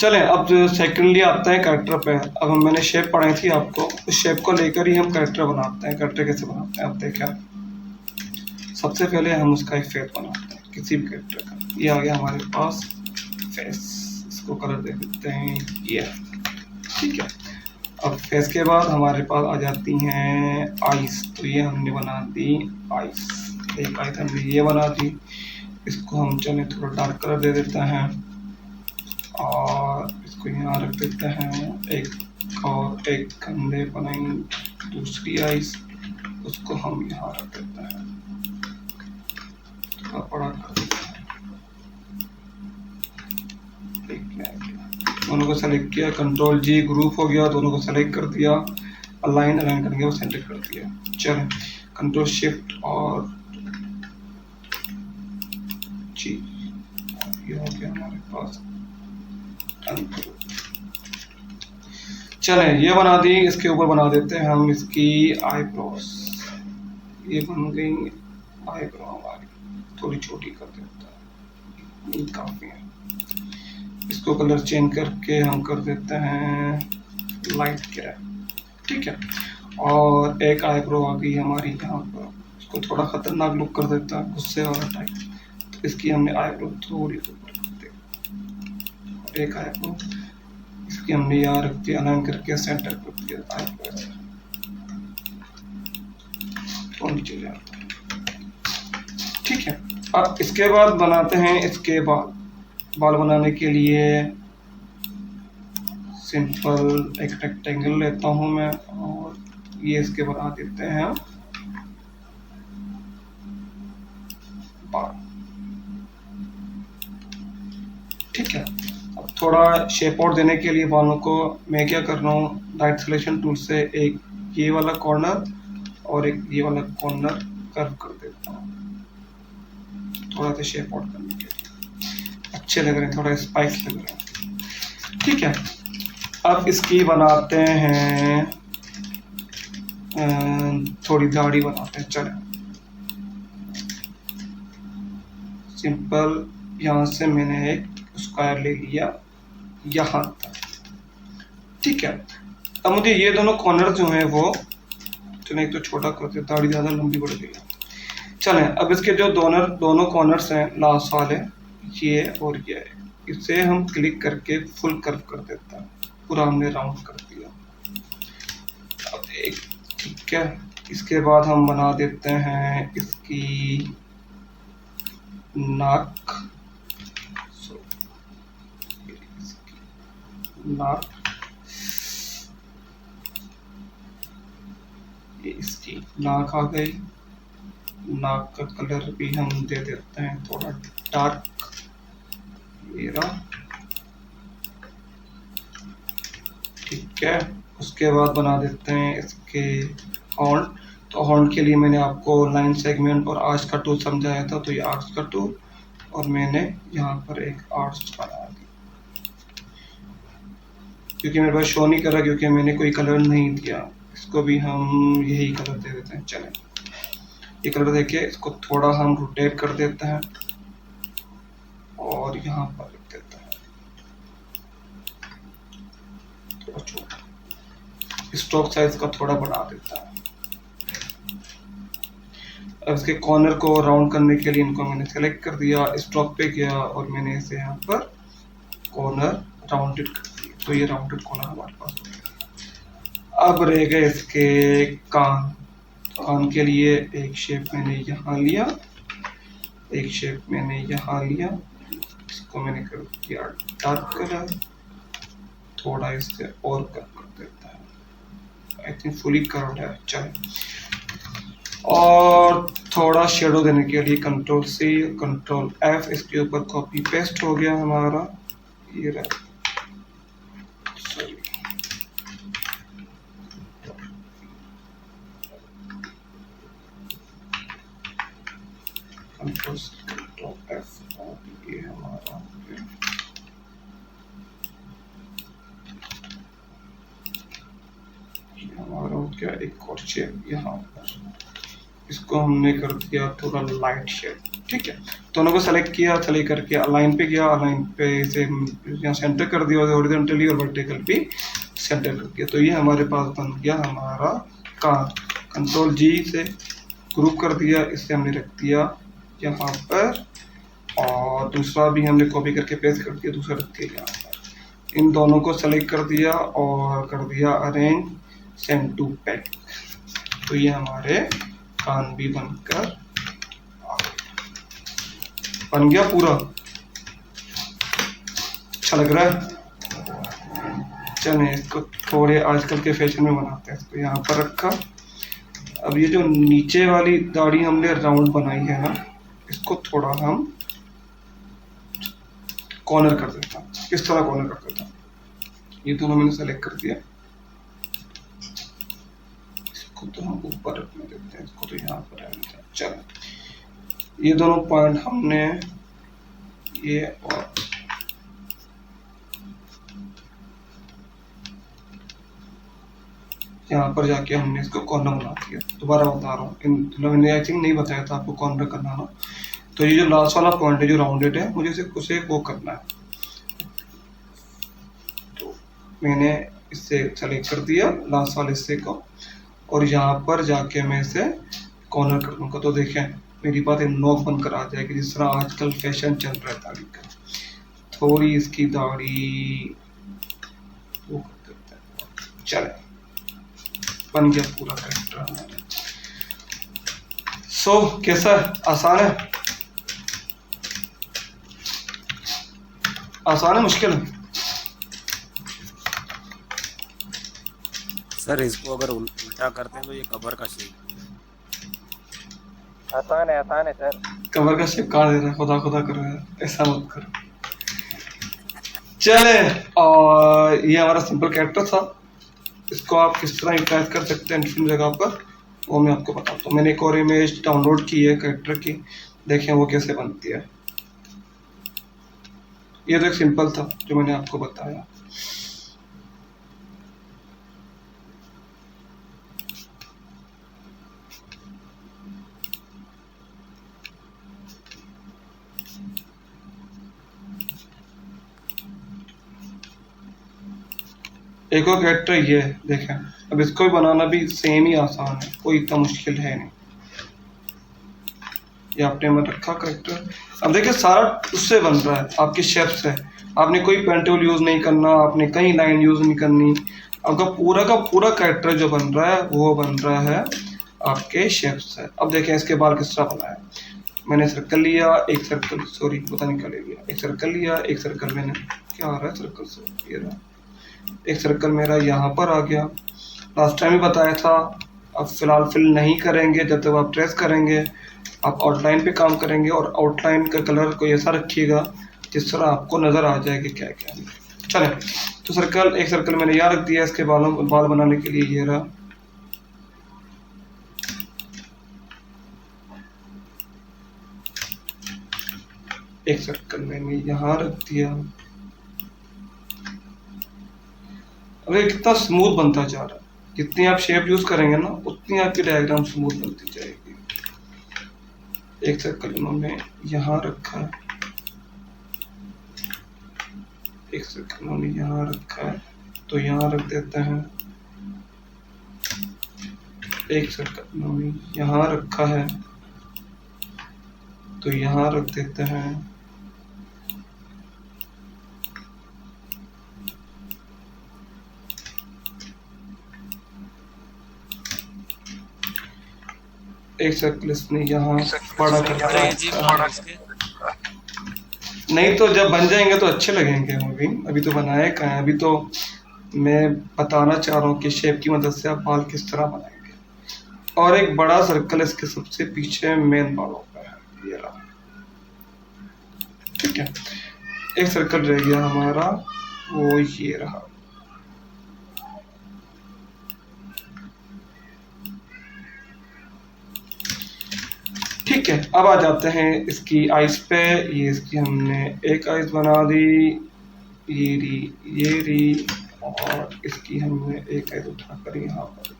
चलें अब सेकेंडली आता है कैरेक्टर पे। अब मैंने शेप पढ़ाई थी आपको, उस शेप को लेकर ही हम कैरेक्टर बनाते हैं। कैरेक्टर कैसे बनाते हैं आप देखें। सबसे पहले हम उसका एक फेस बनाते हैं किसी भी कैरेक्टर का। ये आ गया हमारे पास फेस, इसको कलर दे देते हैं ये, ठीक है। अब फेस के बाद हमारे पास आ जाती हैं आइस, तो ये हमने बना दी आइस। एक आइस हमने ये बना दी, इसको हम चले थोड़ा डार्क कलर दे देते हैं और इसको यहाँ रख देते हैं। एक और एक हमने बनाई दूसरी आइस, उसको हम यहाँ रख देते हैं, थोड़ा बड़ा कर देते हैं। दोनों को सेलेक्ट किया, कंट्रोल जी, ग्रुप हो गया, दोनों को सेलेक्ट कर दिया, अलाइन करके वो सेंटर कर दिया। चलें कंट्रोल शिफ्ट और जी, ये हो गया हमारे पास। चलें ये बना दी, इसके ऊपर बना देते हैं हम इसकी आईब्रोस। ये बन गई आईब्रो हमारी, थोड़ी छोटी कर देता है, ये काफी है। इसको कलर चेंज करके हम कर देते हैं लाइट ग्रे, ठीक है। और एक आईब्रो आ गई हमारी यहाँ पर, इसको थोड़ा खतरनाक लुक कर देता है, गुस्से वाला टाइप, तो इसकी हमने आईब्रो थोड़ी ऊपर कर दी। एक आईब्रो इसकी हमने यहाँ रख दिया, अलाइन करके सेंटर कर दिया आईब्रो, तो नीचे जाता है, ठीक है। अब इसके बाद बनाते हैं इसके बाद बाल बनाने के लिए सिंपल एक रेक्टेंगल लेता हूं मैं और ये इसके बना देते हैं बाल, ठीक है। अब थोड़ा शेप आउट देने के लिए बालों को मैं क्या कर रहा हूँ, राइट सिलेक्शन टूल से एक ये वाला कॉर्नर और एक ये वाला कॉर्नर कर्व कर देता हूँ, थोड़ा सा शेप आउट करने के लिए अच्छे लग रहे हैं, थोड़ा स्पाइस लग रहा है, ठीक है। अब इसकी बनाते हैं थोड़ी दाढ़ी बनाते हैं। चले सिंपल यहाँ से मैंने एक स्क्वायर ले लिया यहाँ तक, ठीक है। अब मुझे ये दोनों कॉर्नर जो हैं वो, चलो एक तो छोटा करते, दाढ़ी ज़्यादा लंबी बढ़ गई है। चलें, अब इसके जो दोनों कॉर्नर्स हैं लास्ट वाले, ये और ये, इसे हम क्लिक करके फुल कर्व कर देता है, पूरा हमने राउंड कर दिया। अब एक, ठीक है, इसके बाद हम बना देते हैं इसकी नाक, नाक, ये इसकी नाक आ गई। नाक का कलर भी हम दे देते हैं थोड़ा डार्क, ये रहा, ठीक है। उसके बाद बना देते हैं इसके हॉर्न। तो हॉर्न के लिए मैंने आपको लाइन सेगमेंट और आर्च का टूल समझाया था, तो ये आर्च का टूल, और मैंने यहाँ पर एक आर्च बना दी, क्योंकि मेरे पास शो नहीं कर रहा, क्योंकि मैंने कोई कलर नहीं दिया। इसको भी हम यही कलर दे देते हैं। चलें, ये कलर देखिए, इसको थोड़ा हम रोटेट कर देते हैं और यहाँ पर रख देते हैं थोड़ा छोटा, स्ट्रोक साइज का थोड़ा बढ़ा देता है। अब इसके कॉर्नर को राउंड करने के लिए इनको मैंने सेलेक्ट कर दिया, स्ट्रोक पे गया और मैंने इसे यहाँ पर कॉर्नर राउंडेड कर दिया, तो ये राउंडेड कॉर्नर हमारे पास हो गया। अब रह गए इसके कान। कान के लिए एक शेप मैंने यहाँ लिया, एक शेप मैंने यहाँ लिया, इसको मैंने कर दिया डार्क कलर, थोड़ा इससे और कर्व कर देता है, आई थिंक फुली कर्व्ड है। चलो, और थोड़ा शेडो देने के लिए कंट्रोल C कंट्रोल F, इसके ऊपर कॉपी पेस्ट हो गया हमारा, ये रहा, sorry, control C control F, और ये हमारा हो गया एक और शेप यहाँ पर, इसको हमने कर दिया थोड़ा लाइट शेड, ठीक है। दोनों को सेलेक्ट किया, सेलेक्ट करके अलाइन पे गया, अलाइन पे इसे यहाँ सेंटर कर दिया, हॉरिजॉन्टली और वर्टिकल भी सेंटर कर दिया, तो ये हमारे पास बन गया हमारा कान। कंट्रोल G से ग्रुप कर दिया, इसे हमने रख दिया यहाँ पर, और दूसरा भी हमने कॉपी करके पेस्ट कर दिया, दूसरा रख दिया यहाँ पर। इन दोनों को सेलेक्ट कर दिया और कर दिया अरेंज सेंड टू बैक, तो ये हमारे कान भी बनकर आ गया, बन गया पूरा। अच्छा लग रहा है। चलें, इसको थोड़े आजकल के फैशन में बनाते हैं। इसको यहाँ पर रखा। अब ये जो नीचे वाली दाढ़ी हमने राउंड बनाई है ना, इसको थोड़ा हम कॉर्नर कर देता हूँ। किस तरह कॉर्नर कर देता हूँ, ये दोनों मैंने सेलेक्ट कर दिया, इसको तो हम ऊपर रखने देते हैं, इसको तो यहाँ पर रहने देते हैं। चलो, ये दोनों पॉइंट हमने ये और यहाँ पर जाके हमने इसको कॉर्नर बना दिया। दोबारा बता रहा हूँ, मैंने आई थिंक नहीं बताया था आपको कॉर्नर करना ना। तो ये जो लास्ट वाला पॉइंट है जो राउंडेड है, मुझे उसे वो करना है, तो मैंने इससे सेलेक्ट कर दिया लास्ट वाले हिस्से को, और यहाँ पर जाके मैं इसे कॉर्नर कर दूंगा, तो देखें मेरी बात एक नोक बनकर आ जाएगी, जिस तरह आजकल फैशन चल रहा है दाढ़ी का। थोड़ी इसकी दाढ़ी वो कर देते हैं। चले, बन गया पूरा कैरेक्टर हमारा। सो कैसा है? आसान है? आसान है मुश्किल है? सर इसको अगर उल्टा करते हैं तो ये कवर का शेप। आसान है सर। कवर का शेप काट दे रहा है, खुदा खुदा कर रहा है, ऐसा मत करो। चले, और ये हमारा सिंपल कैरेक्टर था। इसको आप किस तरह यूटिलाइज कर सकते हैं डिफरेंट जगह पर, वो मैं आपको बताता हूँ। मैंने एक और इमेज डाउनलोड की है कैरेक्टर की, देखें वो कैसे बनती है। ये तो एक सिंपल था जो मैंने आपको बताया। एक और कैरेक्टर ये है, देखें। अब इसको भी बनाना भी सेम ही आसान है, कोई इतना मुश्किल है नहीं। ये आपने में रखा करेक्टर। अब देखिए सारा उससे बन रहा है, आपके शेप से। आपने कोई पेन टूल यूज नहीं करना, आपने कहीं लाइन यूज नहीं करनी। आपका पूरा का पूरा करेक्टर जो बन रहा है वो बन रहा है आपके शेप से। अब देखें इसके बाल किस तरह बनाया। मैंने सर्कल लिया, एक सर्कल, सॉरी पता नहीं क्या ले लिया, एक सर्कल लिया, एक सर्कल मैंने, क्या आ रहा है सर्कल से, ये रहा एक सर्कल मेरा यहाँ पर आ गया। लास्ट टाइम ही बताया था। अब फिलहाल फिल नहीं करेंगे, जब तक आप ट्रेस करेंगे आप आउटलाइन पे काम करेंगे, और आउटलाइन का कलर कोई ऐसा रखिएगा जिस तरह आपको नज़र आ जाए कि क्या क्या है। चलें, तो सर्कल, एक सर्कल मैंने यहाँ रख दिया इसके बाल बनाने के लिए, ये रहा। एक सर्कल मैंने यहाँ रख दिया। अब ये कितना स्मूथ बनता जा रहा है। जितनी आप शेप यूज करेंगे ना उतनी आपकी डायग्राम स्मूथ बनती जाएगी। एक सर्कल इन्होंने यहाँ रखा है, एक सर्कल इन्होंने यहाँ रखा है, तो यहाँ रख देते हैं। एक सर्कल इन्होंने यहाँ रखा है, तो यहाँ रख देते हैं। एक सर्कल इसने यहाँ बड़ा कर दिया। नहीं तो जब बन जाएंगे तो अच्छे लगेंगे वो भी, अभी तो बनाए कहाँ हैं। अभी तो मैं बताना चाह रहा हूँ कि शेप की मदद से आप बाल किस तरह बनाएंगे। और एक बड़ा सर्कल इसके सबसे पीछे मेन बालों का है, ये रहा। ठीक है, एक सर्कल रह गया हमारा, वो ये रहा। ठीक है, अब आ जाते हैं इसकी आइज पे। ये इसकी हमने एक आइज बना दी, ये री, और इसकी हमने एक आइज उठाकर यहाँ पर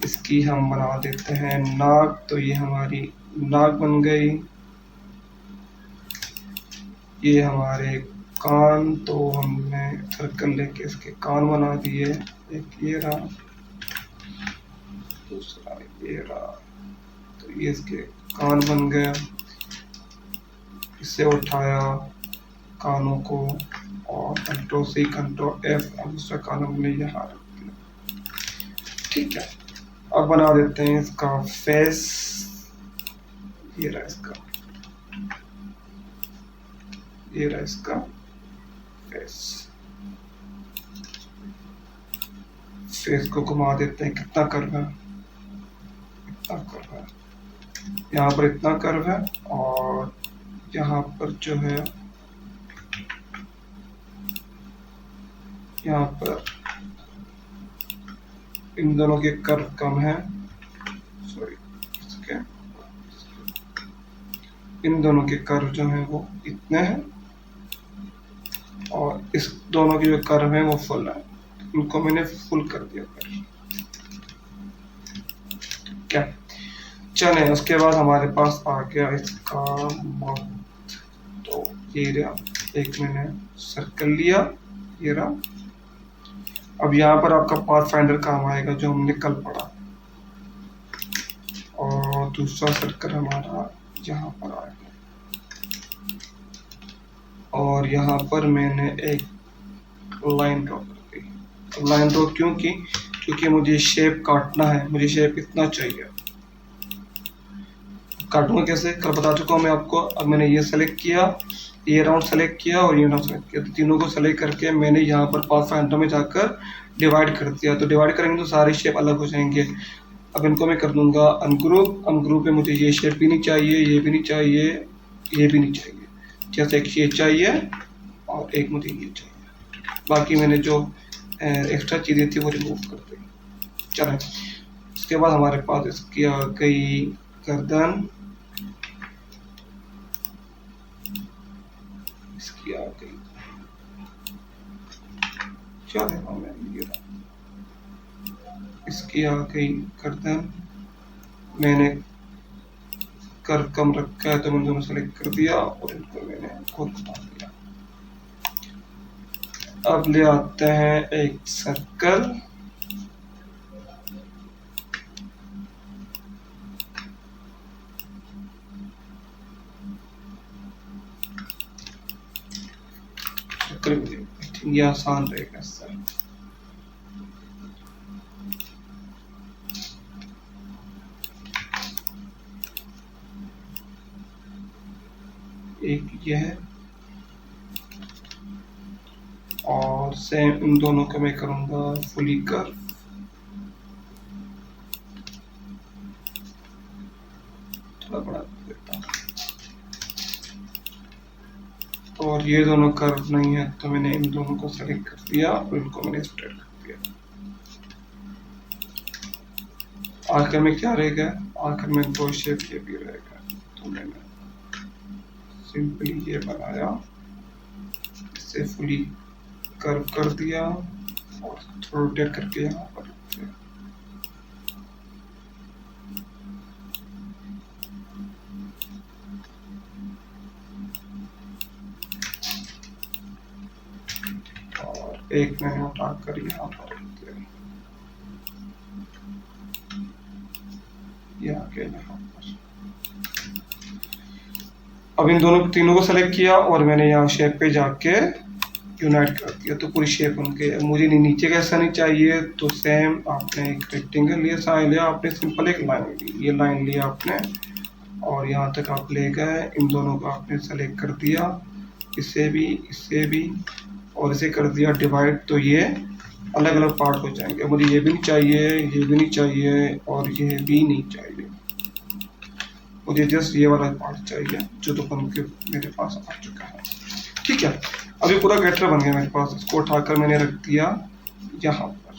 इसकी हम बना देते हैं नाक। तो ये हमारी नाक बन गई। ये हमारे कान, तो हमने सर्कल लेके इसके कान बना दिए। एक ये रहा, दूसरा ये रहा, तो ये इसके कान बन गया। इसे उठाया कानों को, और कंट्रोल C कंट्रोल F, अब दूसरा कान हमने यहाँ रख दिया। ठीक है, अब बना देते हैं इसका फेस। ये रहा इसका, ये रहा इसका फेस। फेस को घुमा देते हैं, कितना कर्व है, इतना कर्व है, यहाँ पर इतना कर्व है, और यहाँ पर जो है यहाँ पर इन दोनों के कर्व कम है, सॉरी इसके इन दोनों के कर्व जो है वो इतने हैं, और इस दोनों के जो कर्व है वो फुल है। उनको मैंने फुल कर दिया कर्व। क्या चले, उसके बाद हमारे पास आ गया इसका माउथ। तो ये रहा, एक मैंने सर्कल लिया, ये रहा। अब यहाँ पर आपका पाथ फाइंडर काम आएगा जो हमने कल पढ़ा, और दूसरा सर्कल हमारा यहाँ पर आएगा, और यहाँ पर मैंने एक लाइन ड्रॉ कर दी। लाइन ड्रॉ क्यों की? क्योंकि मुझे शेप काटना है, मुझे शेप इतना चाहिए। काटूंगा कैसे, कल बता चुका हूँ मैं आपको। अब मैंने ये सेलेक्ट किया, ये राउंड सेलेक्ट किया, और ये राउंड सेलेक्ट किया, तो तीनों को सेलेक्ट करके मैंने यहाँ पर पाथ फाइंडर में जाकर डिवाइड कर दिया। तो डिवाइड करेंगे तो सारे शेप अलग हो जाएंगे। अब इनको मैं कर दूंगा अनग्रुप। अनग्रुप में मुझे ये शेप भी नहीं चाहिए, ये भी नहीं चाहिए, ये भी नहीं चाहिए। जैसे एक ये चाहिए और एक मुझे ये चाहिए। बाकी मैंने जो एक्स्ट्रा चीज़ें थी वो रिमूव कर दी। चलें, उसके बाद हमारे पास इसकी आ गई गर्दन, इसकी आ गई, इसकी आ गई गर्दन। मैंने कर्व कम रखा है तो मैंने दोनों सेलेक्ट कर दिया, और इनको मैंने खुद बना दिया। अब ले आते हैं एक सर्कल, ये आसान रहेगा सर। एक ये है और सेम इन दोनों का मैं करूंगा फुली कर्व। थोड़ा बड़ा देता हूं। और ये दोनों कर्व नहीं है तो मैंने इन दोनों को सेलेक्ट कर दिया और इनको मैंने स्प्रेड कर दिया। आखिर में क्या रहेगा, आखिर में दो शेप ये भी रहेगा। तो मैंने सिंपली ये बनाया, इसे फुली कर्व कर दिया और थोड़ा रोटेट करके यहाँ पर रख दिया। और एक मैंने उठाकर यहाँ पर रख दिया, ये आगे यहाँ पर। अब इन दोनों तीनों को सेलेक्ट किया और मैंने यहाँ शेप पे जाके यूनाइट कर दिया, तो पूरी शेप बन गई। मुझे नीचे का ऐसा नहीं चाहिए, तो सेम आपने एक रेक्टेंगल लिया, साइड लिया आपने, सिंपल एक लाइन ली, ये लाइन लिया आपने और यहाँ तक आप ले गए। इन दोनों को आपने सेलेक्ट कर दिया, इसे भी और इसे कर दिया डिवाइड, तो ये अलग अलग पार्ट हो जाएंगे। मुझे ये भी नहीं चाहिए, ये भी नहीं चाहिए और ये भी नहीं चाहिए, मुझे जस्ट ये वाला पार्ट चाहिए जो तो बन के मेरे पास आ चुका है। ठीक है, अभी पूरा कैरेक्टर बन गया मेरे पास। इसको उठाकर मैंने रख दिया यहाँ पर।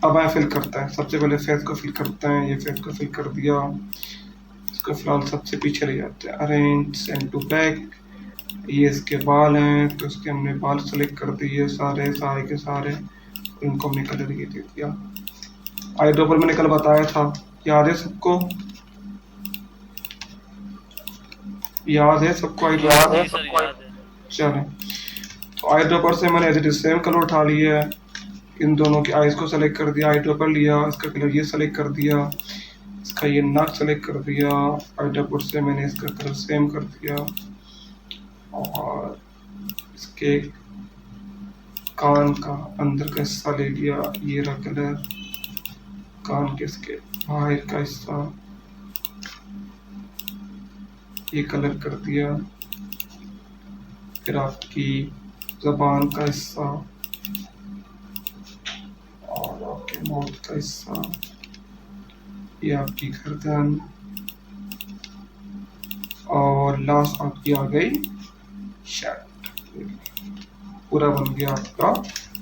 अब मैं फिल करता है, सबसे पहले फेस को फिल करते हैं। ये फेस को फिल कर दिया, इसको फिलहाल सबसे पीछे ले जाते हैं। अरेंज सेंड टू बैक, ये इसके बाल हैं तो इसके हमने बाल सेलेक्ट कर दिए सारे के सारे, इनको हमने कलर ये दे दिया। आई ड्रॉपर मैंने कल बताया था, याद है सबको? याद है सबको? आई ड्रॉपर चले, तो आई ड्रॉपर से मैंने as it is same colour उठा लिया है। इन दोनों की आईज को सेलेक्ट कर दिया, आई ड्रॉपर लिया, इसका कलर ये सेलेक्ट कर दिया, इसका ये नाक सेलेक्ट कर दिया, आई ड्रॉपर से मैंने इसका कलर सेम कर दिया और इसके कान का अंदर का हिस्सा ले लिया, ये रहा कलर, कान के इसके बाहर का हिस्सा ये कलर कर दिया, फिर आपकी ज़बान का हिस्सा और आपके मौत का हिस्सा, ये आपकी गर्दन और लास्ट आपकी आ गई शर्ट। पूरा बन गया आपका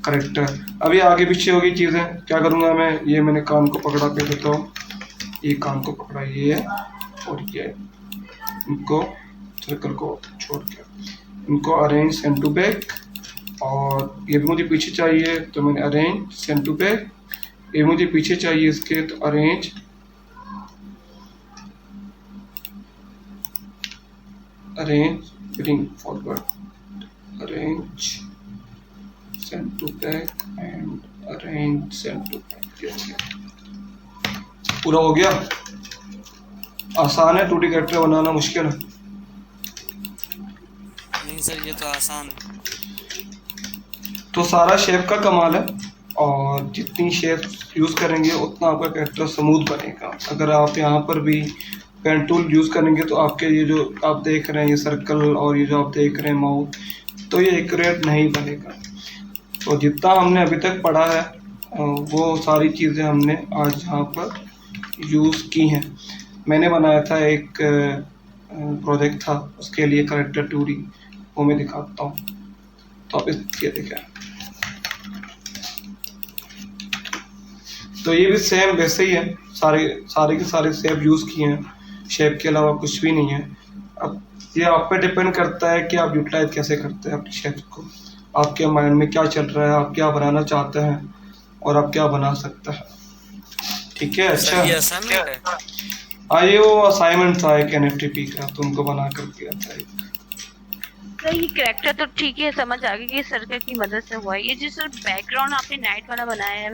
करेक्टर। अभी आगे पीछे होगी चीज़ें, क्या करूँगा मैं, ये मैंने कान को पकड़ा के देता हूँ, ये कान को पकड़ा ये और ये, इनको सर्कल को छोड़ के इनको अरेंज सेंड टू बैक, और ये भी मुझे पीछे चाहिए तो मैंने अरेंज सेंड टू बैक, ये मुझे पीछे चाहिए इसके तो arrange bring forward, arrange send to back and arrange send to back. पूरा हो गया। आसान है 2D कैरेक्टर बनाना, मुश्किल है? नहीं सर, ये तो आसान है। तो सारा शेप का कमाल है, और जितनी शेप यूज़ करेंगे उतना आपका कैरेक्टर स्मूथ बनेगा। अगर आप यहाँ पर भी पेन टूल यूज़ करेंगे तो आपके ये जो आप देख रहे हैं ये सर्कल और ये जो आप देख रहे हैं माउथ, तो ये एक्यूरेट नहीं बनेगा। तो जितना हमने अभी तक पढ़ा है वो सारी चीज़ें हमने आज यहाँ पर यूज़ की हैं। मैंने बनाया था एक प्रोजेक्ट था, उसके लिए कैरेक्टर 2D, वो मैं दिखाता हूँ। तो आप ये देखें, तो ये भी सेम वैसे ही है, सारे के सारे शेप यूज़ किए हैं, शेप के अलावा कुछ भी नहीं है। अब ये आप पे डिपेंड करता है कि आप यूटिलाइज कैसे करते हैं अपनी शेप को, आपके माइंड में क्या चल रहा है, आप क्या बनाना चाहते हैं और आप क्या बना सकते हैं। ठीक है, अच्छा ये असाइनमेंट है? हाँ, ये वो असाइनमेंट था एक NFTP का, तो उनको बना कर दिया था एक। सर ये कैरेक्टर तो ठीक है, समझ आ गई कि सर्कल की मदद से हुआ है। ये जो सर बैकग्राउंड आपने नाइट वाला बनाया है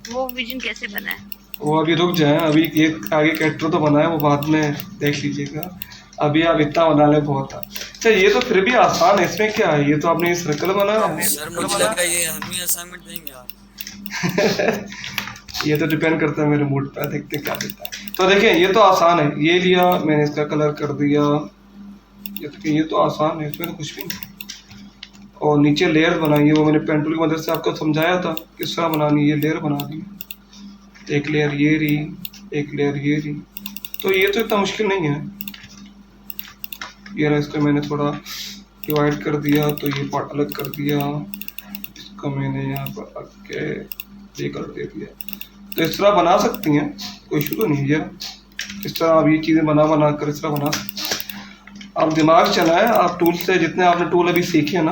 वो विजन कैसे बना है? वो अभी रुक जाए, अभी एक आगे कैरेक्टर तो बना है, वो बाद में देख लीजिएगा। अभी आप इतना बना ले बहुत है। अच्छा ये तो फिर भी आसान है, इसमें क्या है, ये तो आपने सर्कल बनाया है। सर मुझे लग रहा है ये हम ही असाइनमेंट देंगे यार। ये तो डिपेंड करता है मेरे मूड पे, देखते हैं क्या देता है। तो देखिए ये तो आसान है, ये लिया मैंने, इसका कलर कर दिया, ये तो आसान है, इसमें तो कुछ भी नहीं। और नीचे लेयर बनाई है, वो मैंने पेन टूल की मदद से आपको समझाया था किस तरह बनानी है। ये लेयर बना दी, एक लेयर ये रही, एक लेयर ये रही, तो ये तो इतना मुश्किल नहीं है। ये रहा, इसको मैंने थोड़ा डिवाइड कर दिया, तो ये पार्ट अलग कर दिया, इसको मैंने यहाँ पर आके ये कर दे दिया। तो इस तरह बना सकती हैं, कोई इशू तो नहीं है। इस तरह आप ये चीज़ें बना कर इस तरह बना सकते हैं। आप दिमाग चलाएं, आप टूल से, जितने आपने टूल अभी सीखे ना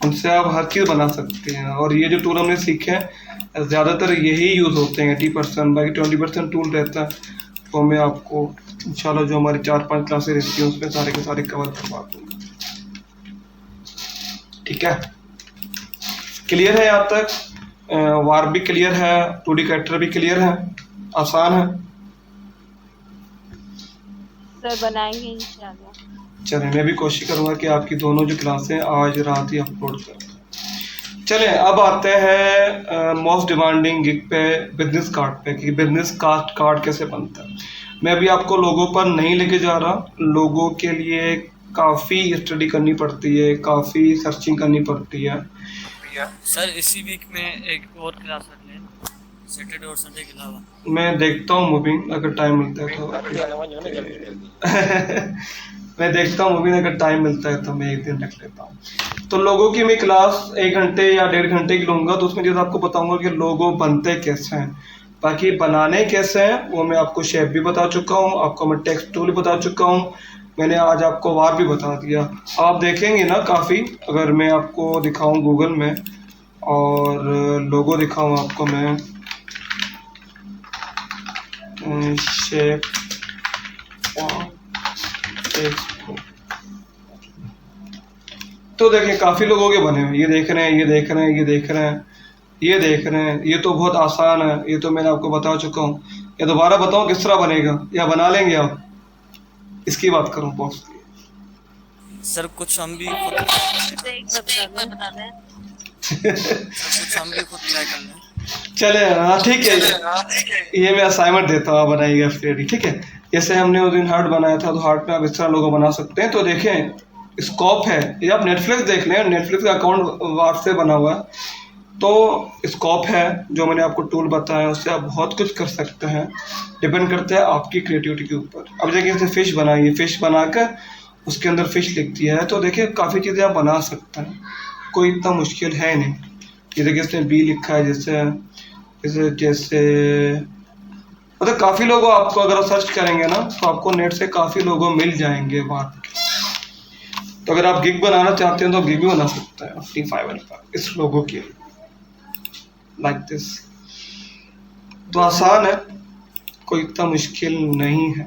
उनसे आप हर चीज़ बना सकते हैं। और ये जो टूल हमने सीखे हैं ज़्यादातर यही यूज़ होते हैं 80%, बाकी 20% टूल रहता है। तो मैं आपको इंशाल्लाह जो हमारी 4-5 क्लासें रहती हैं उसमें सारे के सारे कवर करवा दूँगा। ठीक है, क्लियर है यहाँ तक? वार भी क्लियर है, 2D कैरेक्टर भी क्लियर है, आसान है। सर बनाएंगे इंशाल्लाह। चलें, मैं भी कोशिश करूँगा कि आपकी दोनों जो क्लासें आज रात ही अपलोड कर। चलें अब आते हैं मोस्ट डिमांडिंग गिग पे, बिजनेस कार्ड पे, कि बिजनेस कार्ड कैसे बनता है। मैं अभी आपको लोगों पर नहीं लेके जा रहा, लोगों के लिए काफ़ी स्टडी करनी पड़ती है, काफ़ी सर्चिंग करनी पड़ती है। सर इसी वीक में एक और क्लास रख लें, सैटरडे और संडे के अलावा। मैं देखता हूँ मूविंग, अगर टाइम मिलता है तो मैं देखता हूँ मूविंग, अगर टाइम मिलता है तो मैं एक दिन रख लेता हूँ। तो लोगों की मैं क्लास 1 घंटे या 1.5 घंटे की लूँगा, तो उसमें जैसे आपको बताऊँगा कि लोगो बनते कैसे हैं, बाकी बनाने कैसे हैं वो मैं आपको शेप भी बता चुका हूँ, आपको मैं टेक्स्ट टूल भी बता चुका हूँ, मैंने आज आपको वार भी बता दिया। आप देखेंगे ना काफ़ी, अगर मैं आपको दिखाऊँ गूगल में और लोगो दिखाऊँ आपको मैं, शेप तो देखें काफ़ी लोगों के बने हुए, ये देख रहे हैं, ये देख रहे हैं, ये देख रहे हैं, ये देख रहे हैं। ये तो बहुत आसान है, ये तो मैंने आपको बता चुका हूँ। या दोबारा बताऊँ किस तरह बनेगा, या बना लेंगे आप? इसकी बात करूँ बॉक्स की। सर कुछ हम भी खुद ट्राई कर लें। चले, हाँ ठीक है, ये मैं असाइनमेंट देता हूँ, आप बनाइएगा फिर। ठीक है, जैसे हमने उस दिन हार्ट बनाया था, तो हार्ट में आप इस तरह लोगो बना सकते हैं। तो देखें स्कोप है, ये आप नेटफ्लिक्स देख लें, नेटफ्लिक्स का अकाउंट वार से बना हुआ है, तो स्कोप है जो मैंने आपको टूल बताया, उससे आप बहुत कुछ कर सकते हैं। डिपेंड करता है आपकी क्रिएटिविटी के ऊपर। अब देखिए जैसे फिश बनाइए, फिश बनाकर उसके अंदर फिश लिख दिया है, तो देखिए काफ़ी चीज़ें आप बना सकते हैं, कोई इतना मुश्किल है नहीं। ये देखिए इसमें बी लिखा है, जैसे मतलब काफ़ी लोगों, आपको अगर आप सर्च करेंगे ना तो आपको नेट से काफ़ी लोगों मिल जाएंगे बात के। तो अगर आप गिग बनाना चाहते हैं तो गिग भी बना सकते हैं अपनी फाइवर पर इस लोगों के, लाइक दिस। तो आसान है, कोई इतना मुश्किल नहीं है।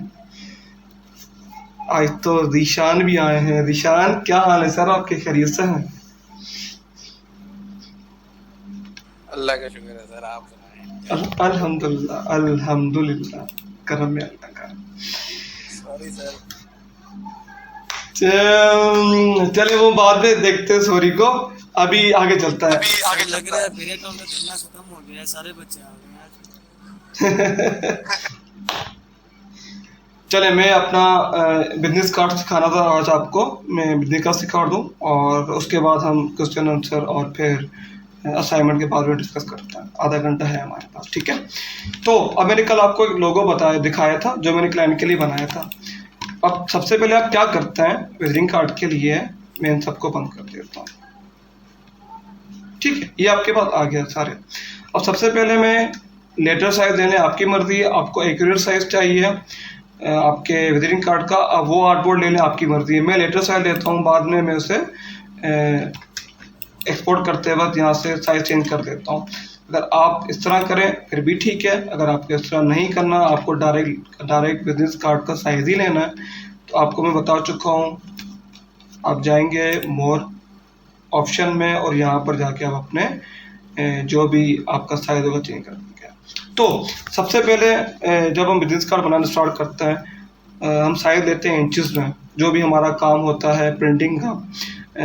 आज तो रिशान भी आए हैं। रिशान क्या हाल है सर, आपके खैरियत से हैं? अल्लाह का शुक्र है सर, आप सुनाएं। अल्हम्दुलिल्लाह अल्हम्दुलिल्लाह, करम में अल्लाह का। Sorry sir. चलिए वो बाद में देखते हैं सॉरी को, अभी आगे चलता है। सर लग रहा है मेरे अकाउंट में धरना खत्म हो गया है, सारे बच्चे आ गए आज। चले, मैं अपना बिजनेस कार्ड सिखाना था आज आपको, मैं बिजनेस कार्ड सिखा दूँ और उसके बाद हम क्वेश्चन आंसर और फिर असाइनमेंट के बाद में डिस्कस करते हैं। आधा घंटा है हमारे पास, ठीक है। तो अब मैंने कल आपको एक लोगो दिखाया था जो मैंने क्लाइंट के लिए बनाया था। अब सबसे पहले आप क्या करते हैं, विजिटिंग कार्ड के लिए मैं इन सबको बंद कर देता हूँ, ठीक है। ये आपके पास आ गया सारे। अब सबसे पहले मैं लेटर साइज देने आपकी मर्जी है, आपको एक्यूरेट साइज चाहिए आपके विजिटिंग कार्ड का, अब वो आर्टबोर्ड लेने आपकी मर्जी है। मैं लेटर साइज देता हूँ, बाद में मैं उसे एक्सपोर्ट करते वक्त यहाँ से साइज चेंज कर देता हूँ। अगर आप इस तरह करें फिर भी ठीक है, अगर आपको इस तरह नहीं करना, आपको डायरेक्ट बिजनेस कार्ड का साइज ही लेना है, तो आपको मैं बता चुका हूँ आप जाएंगे मोर ऑप्शन में और यहाँ पर जाके आप अपने जो भी आपका साइज होगा चेंज कर देंगे। तो सबसे पहले जब हम बिजनेस कार्ड बनाना स्टार्ट करते हैं हम साइज लेते हैं इंचेस में। जो भी हमारा काम होता है प्रिंटिंग का,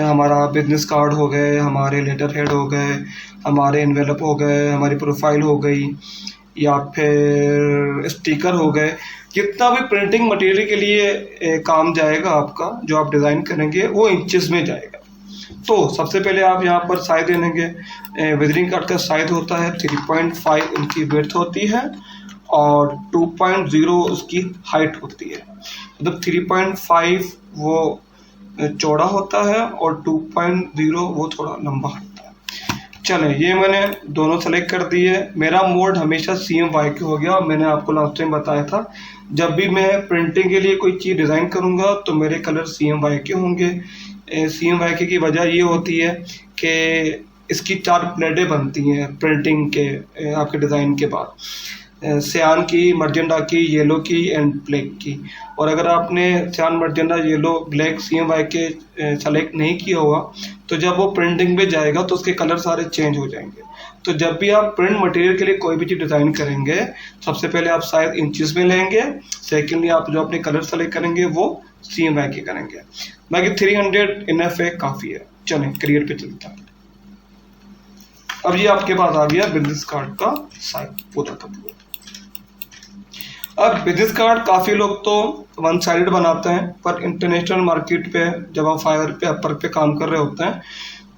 हमारा बिजनेस कार्ड हो गए, हमारे लेटर हेड हो गए, हमारे एनवेलप हो गए, हमारी प्रोफाइल हो गई, या फिर स्टिकर हो गए, जितना भी प्रिंटिंग मटेरियल के लिए काम जाएगा आपका, जो आप डिज़ाइन करेंगे वो इंचेस में जाएगा। तो सबसे पहले आप यहाँ पर साइज दे लेंगे। विजिटिंग कार्ड का साइज होता है 3.5 उनकी विड्थ होती है और 2.0 उसकी हाइट होती है। मतलब 3.5 वो चौड़ा होता है और 2.0 वो थोड़ा लंबा होता है। चलें, ये मैंने दोनों सेलेक्ट कर दिए। मेरा मोड हमेशा CMYK हो गया। मैंने आपको लास्ट टाइम बताया था जब भी मैं प्रिंटिंग के लिए कोई चीज़ डिज़ाइन करूँगा तो मेरे कलर CMYK होंगे। CMYK की वजह ये होती है कि इसकी 4 प्लेटें बनती हैं प्रिंटिंग के आपके डिज़ाइन के बाद, सियान की, मर्जेंडा की, येलो की एंड ब्लैक की। और अगर आपने सियान, मर्जेंडा, येलो, ब्लैक CMYK सेलेक्ट नहीं किया हुआ तो जब वो प्रिंटिंग में जाएगा तो उसके कलर सारे चेंज हो जाएंगे। तो जब भी आप प्रिंट मटेरियल के लिए कोई भी चीज़ डिज़ाइन करेंगे सबसे पहले आप साइज इंचेस में लेंगे, सेकेंडली आप जो अपने कलर सेलेक्ट करेंगे वो CMYK करेंगे। बाकी 300 इनफ है, काफ़ी है। चलें क्रिएट पे चलता है। अब ये आपके पास आ गया बिजनेस कार्ड का साइज पूरा का पूरा। अब बिजनेस कार्ड काफ़ी लोग तो 1 साइडेड बनाते हैं, पर इंटरनेशनल मार्केट पे जब आप फाइवर पे अपर पे काम कर रहे होते हैं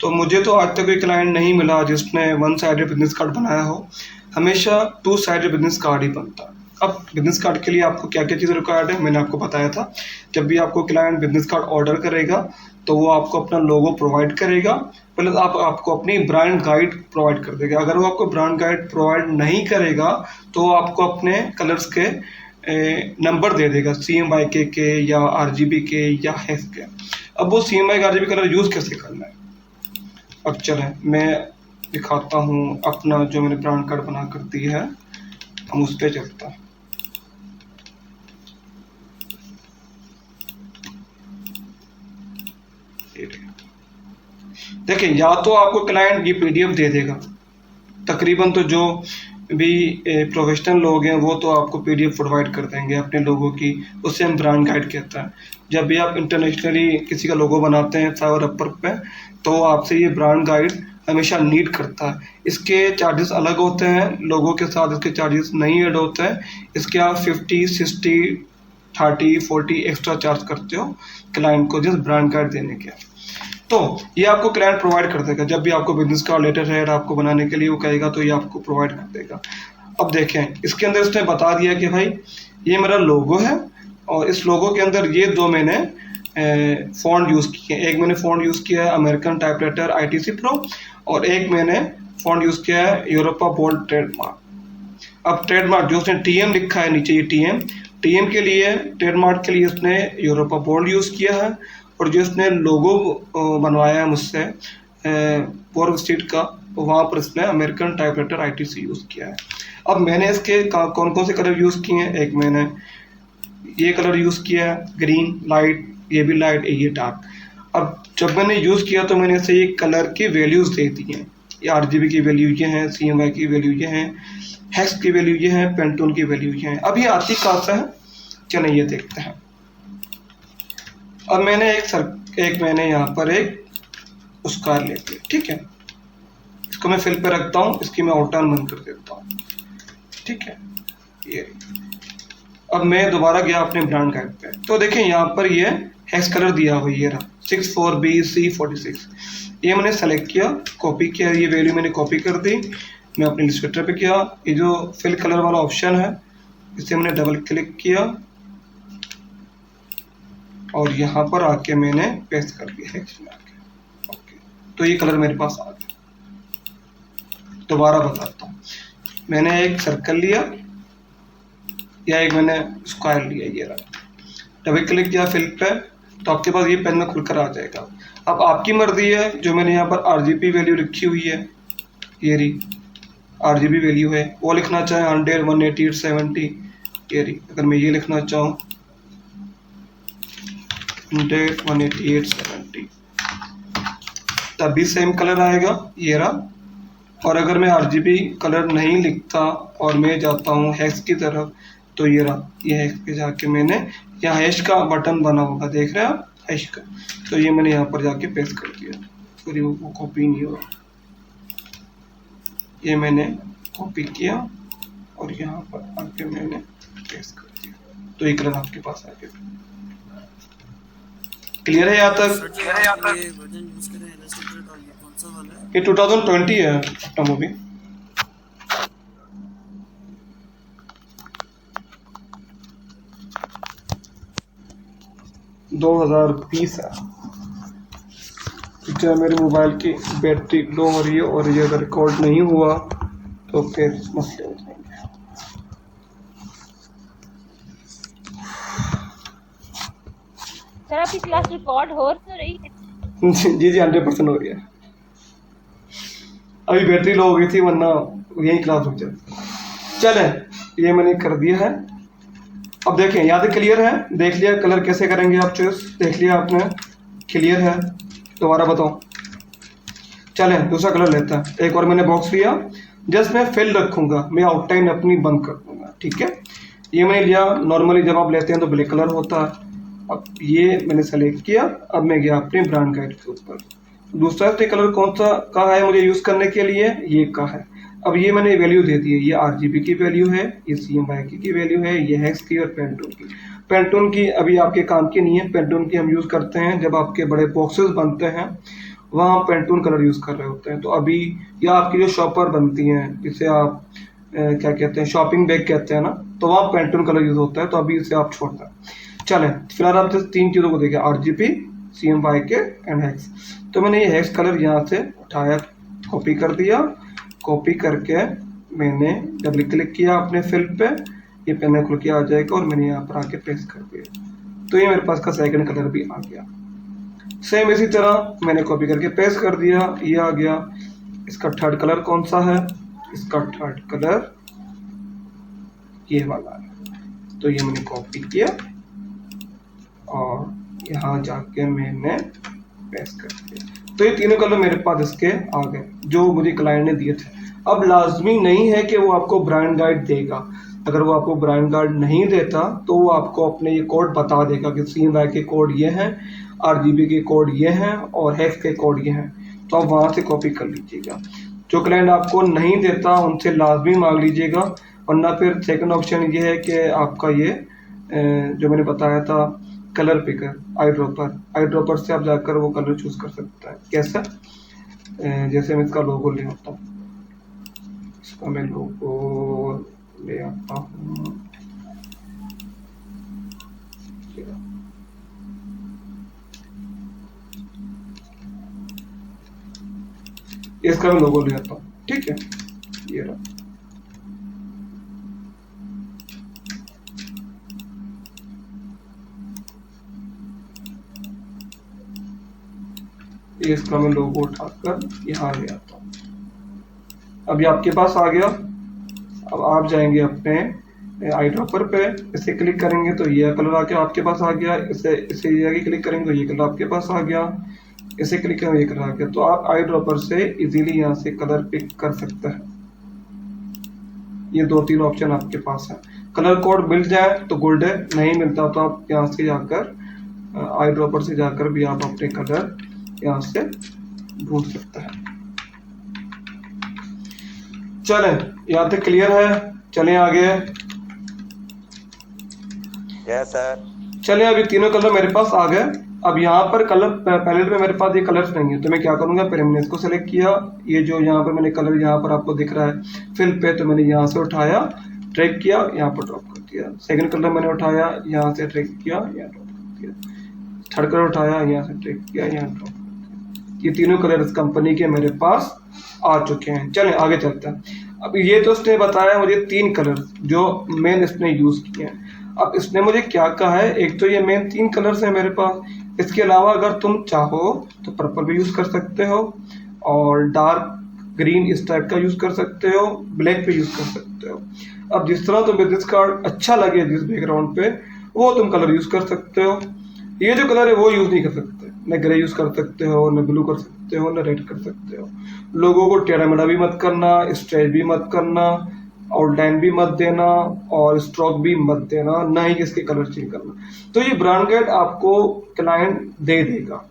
तो मुझे तो आज तक कोई क्लाइंट नहीं मिला जिसने 1 साइडेड बिजनेस कार्ड बनाया हो। हमेशा 2 साइडेड बिजनेस कार्ड ही बनता है। अब बिजनेस कार्ड के लिए आपको क्या क्या चीज़ रिक्वायर्ड है मैंने आपको बताया था। जब भी आपको क्लाइंट बिजनेस कार्ड ऑर्डर करेगा तो वो आपको अपना लोगो प्रोवाइड करेगा, प्लस आपको अपनी ब्रांड गाइड प्रोवाइड कर देगा। अगर वो आपको ब्रांड गाइड प्रोवाइड नहीं करेगा तो वो आपको अपने कलर्स के नंबर दे देगा, CMYK के या RGB के या हेक्स के। अब वो CMYK RGB कलर यूज़ कैसे करना है, अब चलें मैं दिखाता हूँ अपना जो मैंने ब्रांड कार्ड बना कर दी है, हम उस पर चलता है। देखिए, या तो आपको क्लाइंट ये PDF दे देगा, तकरीबन तो जो भी प्रोफेशनल लोग हैं वो तो आपको PDF प्रोवाइड कर देंगे अपने लोगों की, उससे हम ब्रांड गाइड कहते हैं। जब भी आप इंटरनेशनली किसी का लोगो बनाते हैं फाइवर अपर पे तो आपसे ये ब्रांड गाइड हमेशा नीड करता है। इसके चार्जेस अलग होते हैं, लोगों के साथ इसके चार्जेस नहीं ऐड होते हैं। इसके आप 50, 60, 30, 40 एक्स्ट्रा चार्ज करते हो क्लाइंट को जिस ब्रांड गाइड देने के। तो ये आपको क्लाइंट प्रोवाइड कर देगा। जब भी आपको बिजनेस का लेटर हेड आपको बनाने के लिए वो कहेगा तो ये आपको प्रोवाइड कर देगा। अब देखें, इसके अंदर इसने बता दिया कि भाई ये मेरा लोगो है और इस लोगो के अंदर ये 2 मैंने फ़ॉन्ट यूज़ किए। एक मैंने फ़ॉन्ट यूज़ किया है अमेरिकन टाइपराइटर ITC Pro और एक मैंने फ़ॉन्ट यूज़ किया है यूरोपा बोल्ड ट्रेडमार्क। अब ट्रेडमार्क जो उसने TM लिखा है नीचे, ये TM के लिए, ट्रेडमार्क के लिए उसने यूरोपा बोल्ड यूज़ किया है। और जो इसने लोगो बनवाया है मुझसे पोर्क स्ट्रीट का, वहाँ पर इसने अमेरिकन टाइपराइटर ITC यूज़ किया है। अब मैंने इसके कौन कौन से कलर यूज़ किए हैं, एक मैंने ये कलर यूज़ किया है ग्रीन लाइट, ये भी लाइट, ये डार्क। अब जब मैंने यूज़ किया तो मैंने इसे ये कलर की वैल्यूज़ दे दी हैं। ये RGB की वैल्यू ये हैं, CMYK की वैल्यू ये हैं, हेक्स की वैल्यू ये हैं, पेंटोन की वैल्यू ये हैं। अब ये आती कहाँ से है, चलें ये देखते हैं। अब मैंने मैंने यहाँ पर एक स्क्वायर ले लिया, ठीक है। इसको मैं फिल पे रखता हूँ, इसकी मैं आउटलाइन बंद कर देता हूँ, ठीक है। ये अब मैं दोबारा गया अपने ब्रांड गाइड पे, तो देखें यहाँ पर ये हेक्स कलर दिया हुआ ये रहा 64BC46। ये मैंने सेलेक्ट किया, कॉपी किया, ये वैल्यू मैंने कॉपी कर दी, मैं अपने इलस्ट्रेटर पे किया। ये जो फिल कलर वाला ऑप्शन है इसे मैंने डबल क्लिक किया और यहाँ पर आके मैंने पेस्ट कर दिया हेक्स में आके। ओके, तो ये कलर मेरे पास आ गया। दोबारा बताता हूँ, मैंने एक सर्कल लिया या एक मैंने स्क्वायर लिया, ये रहा, डबल क्लिक किया फिल पे तो आपके पास ये पेन में खुलकर आ जाएगा। अब आपकी मर्जी है, जो मैंने यहाँ पर RGB वैल्यू रखी हुई है, ये रही RGB वैल्यू है, वो लिखना चाहे 100, 180, 70, ये रही। अगर मैं ये लिखना चाहूँ 100, 188, 70, तब भी सेम कलर आएगा, ये रहा। और अगर मैं RGB कलर नहीं लिखता और मैं जाता हूँ हैश की तरफ, तो ये रहा, ये हैश पे जाके मैंने यहाँ हैश का बटन बना होगा, देख रहे हैं आप हैश का, तो ये मैंने यहाँ पर जाके पेस्ट कर दिया, फिर वो कॉपी नहीं होगा। ये मैंने कॉपी किया और यहाँ पर आके मैंने पेस्ट कर दिया, तो ये कलर आपके पास आ गया। क्लियर है यहाँ तक? ये वर्जन यूज करें इलस्ट्रेटर का, ये कौन सा वाला है? ये 2020 है अपना मूवी। दो 2020 है। जब मेरे मोबाइल की बैटरी लो हो रही है और ये अगर रिकॉर्ड नहीं हुआ तो फिर मसले हो जाएंगे। सर आपकी क्लास रिकॉर्ड हो तो रही है? जी 100% हो रही है। अभी बैटरी लो हो गई थी, वरना यही क्लास रुक जाती। चले, ये मैंने कर दिया है। अब देखें, यहाँ तक क्लियर है? देख लिया कलर कैसे करेंगे आप चॉइस, देख लिया आपने, क्लियर है? दोबारा बताओ। चले दूसरा कलर लेते हैं। एक और मैंने बॉक्स लिया, जस्ट मैं फिल रखूंगा, मैं आउटलाइन अपनी बंद कर दूंगा, ठीक है। ये मैंने लिया, नॉर्मली जब आप लेते हैं तो ब्लैक कलर होता है। अब ये मैंने सेलेक्ट किया, अब मैं गया अपने ब्रांड गाइड के ऊपर। दूसरा कलर कौन सा का है मुझे यूज करने के लिए, ये का है। अब ये मैंने वैल्यू दे दी है, ये RGB की वैल्यू है, ये CMYK की वैल्यू है, ये हेक्स की और पेंटून की। पेंटून की अभी आपके काम की नहीं है, पेंटून की हम यूज करते हैं जब आपके बड़े बॉक्सेस बनते हैं, वहाँ पेंटून कलर यूज कर रहे होते हैं। तो अभी या आपकी जो शॉपर बनती हैं, जिसे आप क्या कहते हैं, शॉपिंग बैग कहते हैं ना, तो वहाँ पेंटून कलर यूज होता है, तो अभी इसे आप छोड़ दें। चले फिलहाल आप जस्ट तीन चीज़ों को देखें, RGB, CMYK एंड हेक्स। तो मैंने ये हेक्स कलर यहाँ से उठाया, कॉपी कर दिया, कॉपी करके मैंने डबल क्लिक किया अपने फिल पे, ये पेन खुल के आ जाएगा और मैंने यहाँ पर आके पेस्ट कर दिया, तो ये मेरे पास का सेकंड कलर भी आ गया। सेम इसी तरह मैंने कॉपी करके पेस्ट कर दिया, ये आ गया। इसका थर्ड कलर कौन सा है? इसका थर्ड कलर ये वाला है, तो ये मैंने कॉपी किया और यहाँ जाके मैंने पेस्ट कर दिया, तो ये तीनों कलर मेरे पास इसके आ गए जो मुझे क्लाइंट ने दिए थे। अब लाजमी नहीं है कि वो आपको ब्रांड गाइड देगा, अगर वो आपको ब्रांड गाइड नहीं देता तो वो आपको अपने ये कोड बता देगा कि CMYK के कोड ये हैं, RGB के कोड ये हैं और हेक्स के कोड ये हैं, तो आप वहाँ से कॉपी कर लीजिएगा। जो क्लाइंट आपको नहीं देता उनसे लाजमी मांग लीजिएगा, वरना फिर सेकंड ऑप्शन ये है कि आपका ये जो मैंने बताया था कलर पिकर, आई ड्रॉपर से आप जाकर वो कलर चूज कर सकते हैं। कैसा? जैसे मैं इसका लोगो ले आता हूँ, इसका मैं लोगो ले आता हूँ, इसका मैं लोगो ले आता हूँ, ठीक है, ये रहा। इसका मैं लोगो उठाकर यहाँ ले आता हूँ। अब ये आपके पास आ गया। अब आप जाएंगे अपने आई ड्रॉपर पे, इसे क्लिक करेंगे तो ये कलर आके आपके पास आ गया, इसे ये आगे क्लिक करेंगे तो ये कलर आपके पास आ गया, इसे क्लिक करेंगे ये कलर आ गया। तो आप आई ड्रॉपर से इजीली यहाँ से कलर पिक कर सकते हैं। ये दो तीन ऑप्शन आपके पास है। कलर कोड मिल जाए तो गुड है, नहीं मिलता तो आप यहाँ से जाकर आई ड्रॉपर से जाकर भी आप अपने कलर यहाँ से ढूंढ सकते हैं। चलें, यहाँ तक क्लियर है? चलें आगे। Yes sir. चलें, अभी तीनों कलर मेरे पास आ गए। अब यहाँ पर कलर पैलेट में मेरे पास ये कलर्स नहीं है, तो मैं क्या करूँगा, पहले मैंने इसको सेलेक्ट किया, ये जो यहाँ पर मैंने कलर यहाँ पर आपको दिख रहा है फिल पे, तो मैंने यहाँ से उठाया, ड्रैग किया, यहाँ पर ड्रॉप कर दिया। सेकंड कलर मैंने उठाया, यहाँ से ड्रैग किया, यहाँ ड्रॉप कर दिया। थर्ड कलर उठाया, यहाँ से ड्रैग किया, यहाँ ड्रॉप कर दिया। ये तीनों कलर इस कंपनी के मेरे पास आ चुके हैं। चलें आगे चलते हैं। अब ये तो उसने बताया मुझे तीन कलर जो मेन इसने यूज किए हैं। अब इसने मुझे क्या कहा है, एक तो ये मेन तीन कलर्स हैं मेरे पास, इसके अलावा अगर तुम चाहो तो पर्पल भी यूज कर सकते हो और डार्क ग्रीन इस टाइप का यूज कर सकते हो, ब्लैक पे यूज कर सकते हो। अब जिस तरह तुम्हें बिजनेस कार्ड अच्छा लगे जिस बैकग्राउंड पे, वो तुम कलर यूज कर सकते हो। ये जो कलर है वो यूज नहीं कर सकते, न ग्रे यूज़ कर सकते हो, न ब्लू कर सकते हो, न रेड कर सकते हो। लोगों को टेढ़ा मेढ़ा भी मत करना, स्ट्रेच भी मत करना, आउटलाइन भी मत देना और स्ट्रोक भी मत देना, ना ही किसके कलर चेंज करना। तो ये ब्रांड गाइड आपको क्लाइंट दे देगा।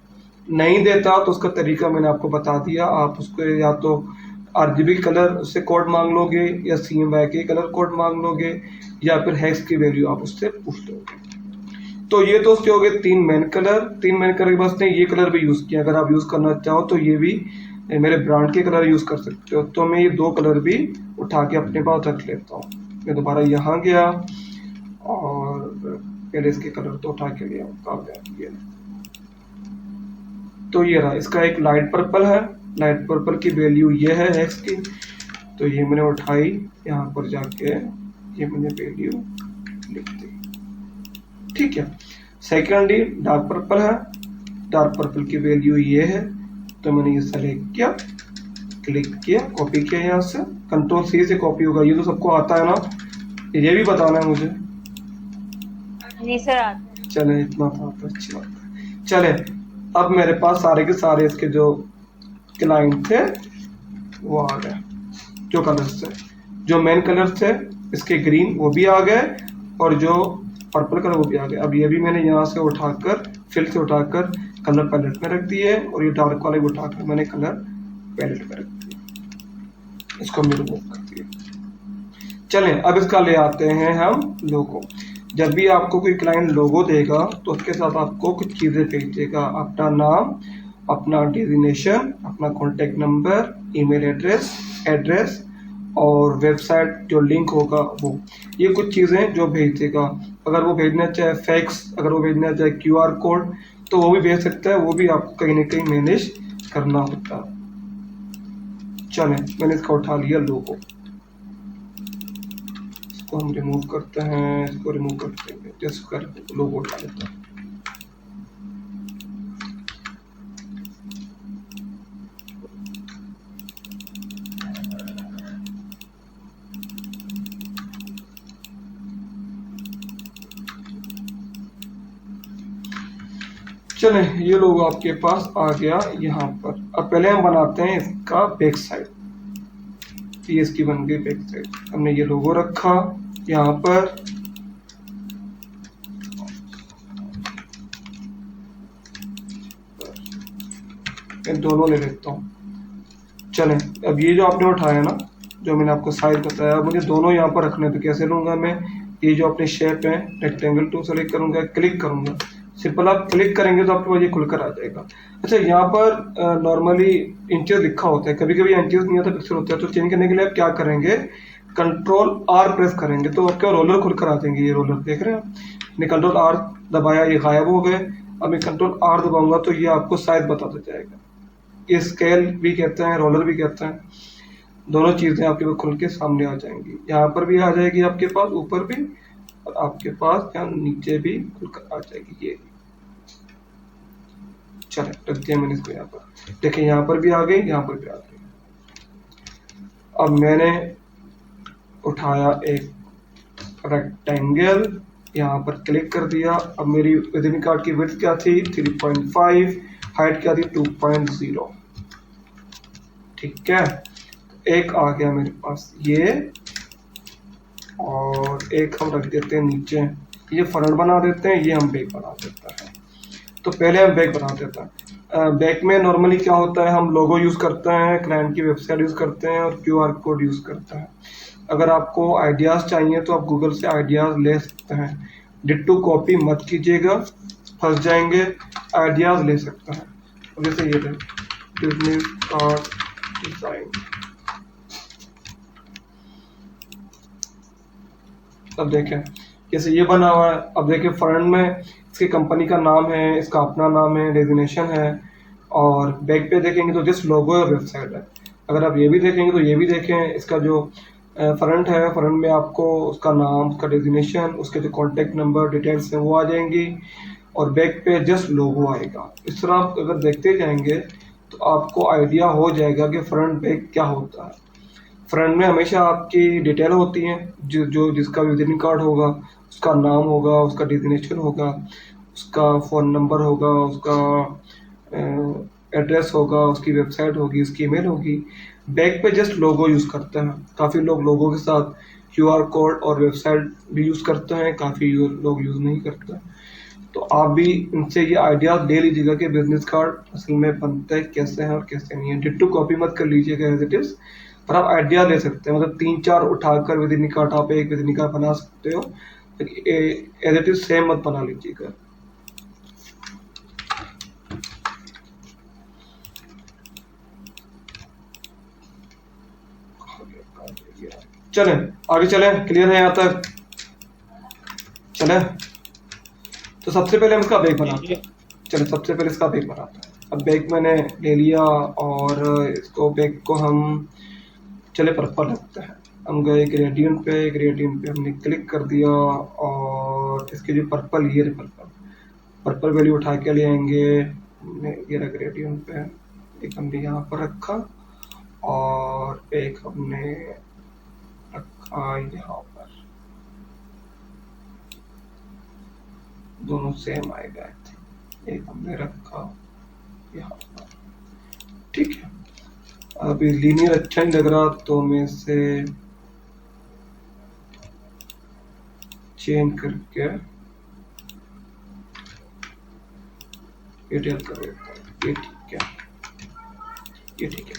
नहीं देता तो उसका तरीका मैंने आपको बता दिया। आप उसको या तो आरजीबी कलर उससे कोड मांग लोगे, या CMYK के कलर कोड मांग लोगे, या फिर हेक्स की वैल्यू आप उससे पूछ लोगे। तो ये तो उसके हो गए 3 मेन कलर। 3 मेन कलर के बाद ने ये कलर भी यूज़ किया। अगर आप यूज़ करना चाहो तो ये भी मेरे ब्रांड के कलर यूज़ कर सकते हो। तो मैं ये 2 कलर भी उठा के अपने पास रख लेता हूँ। मैं दोबारा यहाँ गया और पहले इसके कलर तो उठा के लिया, कहाँ गया ये। तो ये रहा, इसका एक लाइट पर्पल है। लाइट पर्पल की वैल्यू ये है हेक्स की, तो ये मैंने उठाई, यहाँ पर जाके ये मैंने वैल्यू लिख दी। ठीक है। सेकेंडली डार्क पर्पल है। डार्क पर्पल की वैल्यू ये है, तो मैंने ये सेलेक्ट किया, क्लिक किया, कॉपी किया, यहाँ से Ctrl+C से कॉपी होगा। ये तो सबको आता है ना, ये भी बताना है मुझे। जी सर आता है। चले, इतना था तो अच्छी बात है। चले, अब मेरे पास सारे के सारे इसके जो क्लाइंट थे वो आ गए, जो कलर्स थे, जो मेन कलर्स थे इसके ग्रीन वो भी आ गए, और जो पर्पल कलर वो भी आ गए। अब ये भी मैंने यहाँ से उठाकर, फिल से उठाकर कलर पैलेट में रख दिए, और ये डार्क वाले उठाकर मैंने कलर पैलेट में रख दिया। इसको मैं रिमूव कर दिया। चलें, अब इसका ले आते हैं हम लोगो। जब भी आपको कोई क्लाइंट लोगो देगा तो उसके साथ आपको कुछ चीज़ें भेजेगा। अपना नाम, अपना डेजिग्नेशन, अपना कॉन्टेक्ट नंबर, ईमेल एड्रेस और वेबसाइट जो लिंक होगा वो, ये कुछ चीज़ें जो भेज देगा। अगर वो भेजना चाहे फैक्स, अगर वो भेजना चाहे QR कोड, तो वो भी भेज सकता है। वो भी आपको कहीं ना कहीं मैनेज करना होता है। चलें, मैंने इसका उठा लिया लोगो, इसको हम रिमूव करते हैं, इसको रिमूव करते हैं, जस्ट कर लोगो उठा लेते हैं। चले, ये लोगो आपके पास आ गया यहाँ पर। अब पहले हम बनाते हैं इसका बैक साइड। ये इसकी बन गई बैक साइड। हमने ये लोगो रखा यहाँ पर, मैं दोनों ले लेता हूँ। चलें, अब ये जो आपने उठाया ना, जो मैंने आपको साइज बताया, मुझे दोनों यहाँ पर रखने। तो कैसे लूँगा मैं, ये जो अपने शेप है रेक्टेंगल टूल सेलेक्ट करूँगा, क्लिक करूँगा। सिंपल आप क्लिक करेंगे तो आपके पास ये खुलकर आ जाएगा। अच्छा, यहाँ पर नॉर्मली इंचेस लिखा होता है, कभी कभी इंचेस नहीं आता, पिक्सल होता है। तो चेंज करने के लिए आप क्या करेंगे, Ctrl+R प्रेस करेंगे तो आपके रोलर खुलकर आ जाएंगे। ये रोलर देख रहे हैं, मैंने Ctrl+R दबाया, ये गायब हो गए। अब मैं Ctrl+R दबाऊंगा तो ये आपको साइज बताता जाएगा। ये स्केल भी कहते हैं, रोलर भी कहते हैं। दोनों चीज़ें आपके पास खुल के सामने आ जाएंगी। यहाँ पर भी आ जाएगी आपके पास, ऊपर भी, और आपके पास यहाँ नीचे भी खुलकर आ जाएगी। ये चले, रख दिया मैंने इसको यहाँ पर। देखिए, यहाँ पर भी आ गई, यहाँ पर भी आ गई। अब मैंने उठाया एक रेक्टेंगल, यहाँ पर क्लिक कर दिया। अब मेरी विजिटिंग कार्ड की विड्थ क्या थी, 3.5, हाइट क्या थी, 2.0। ठीक है, एक आ गया मेरे पास ये, और एक हम रख देते हैं नीचे। ये फ्रंट बना देते हैं, ये हम बैक बना देते हैं। तो पहले हम बैक बना देते हैं। बैक में नॉर्मली क्या होता है, हम लोगो यूज़ करते हैं, क्लाइंट की वेबसाइट यूज़ करते हैं, और QR कोड यूज़ करते हैं। अगर आपको आइडियाज़ चाहिए तो आप गूगल से आइडियाज़ ले सकते हैं। डिट्टो कॉपी मत कीजिएगा, फंस जाएंगे। आइडियाज़ ले सकते हैं। अब जैसे ये बिजनेस कार्ड डिज़ाइन, अब देखें जैसे ये बना हुआ है। अब देखिए, फ्रंट में इसकी कंपनी का नाम है, इसका अपना नाम है, डेजिग्नेशन है, और बैक पे देखेंगे तो जस्ट लोगो और वेबसाइट है। अगर आप ये भी देखेंगे तो ये भी देखें, इसका जो फ्रंट है, फ्रंट में आपको उसका नाम, उसका डेजिग्नेशन, उसके जो कॉन्टेक्ट नंबर डिटेल्स हैं वो आ जाएंगी, और बैक पे जस्ट लोगो आएगा। इस तरह आप अगर देखते जाएंगे तो आपको आइडिया हो जाएगा कि फ्रंट बैक क्या होता है। फ्रंट में हमेशा आपकी डिटेल होती हैं, जो जिसका विजिटिंग कार्ड होगा, उसका नाम होगा, उसका डेजिग्नेशन होगा, उसका फ़ोन नंबर होगा, उसका एड्रेस होगा, उसकी वेबसाइट होगी, उसकी ईमेल होगी। बैक पे जस्ट लोगो यूज़ करते हैं। काफ़ी लोग लोगों के साथ क्यूआर कोड और वेबसाइट भी यूज़ करते हैं, काफ़ी लोग यूज़ नहीं करते। तो आप भी इनसे ये आइडिया ले लीजिएगा कि बिजनेस कार्ड असल में बनते कैसे हैं और कैसे नहीं है। डिट्टो कॉपी मत कर लीजिएगा एज इट इज़, पर आप आइडिया ले सकते हैं। मतलब 3-4 उठाकर विदिन कार्ड आप एक विदिन कार्ड बना सकते हो, एज इट इज़ सेम मत बना लीजिएगा। चलें आगे चलें, क्लियर है यहाँ तक? चलें, तो सबसे पहले हम इसका बैग बनाते हैं। चलो सबसे पहले इसका बैग बनाते हैं। अब बैग मैंने ले लिया और इसको बैग को हम चले पर्पल रखते हैं। हम गए ग्रेडियंट पे हमने क्लिक कर दिया और इसके जो पर्पल, ये पर्पल वैल्यू उठा के ले आएंगे। ये रहा ग्रेडियंट पे, एक हमने यहाँ पर रखा और एक हमने रखा यहाँ पर, दोनों सेम आएगा। एक हमने रखा यहाँ पर, ठीक है। अब लीनियर अच्छा नहीं लग रहा तो मैं इसे चेंज करके एडिट कर देता हूँ। ये ठीक है, ये ठीक है।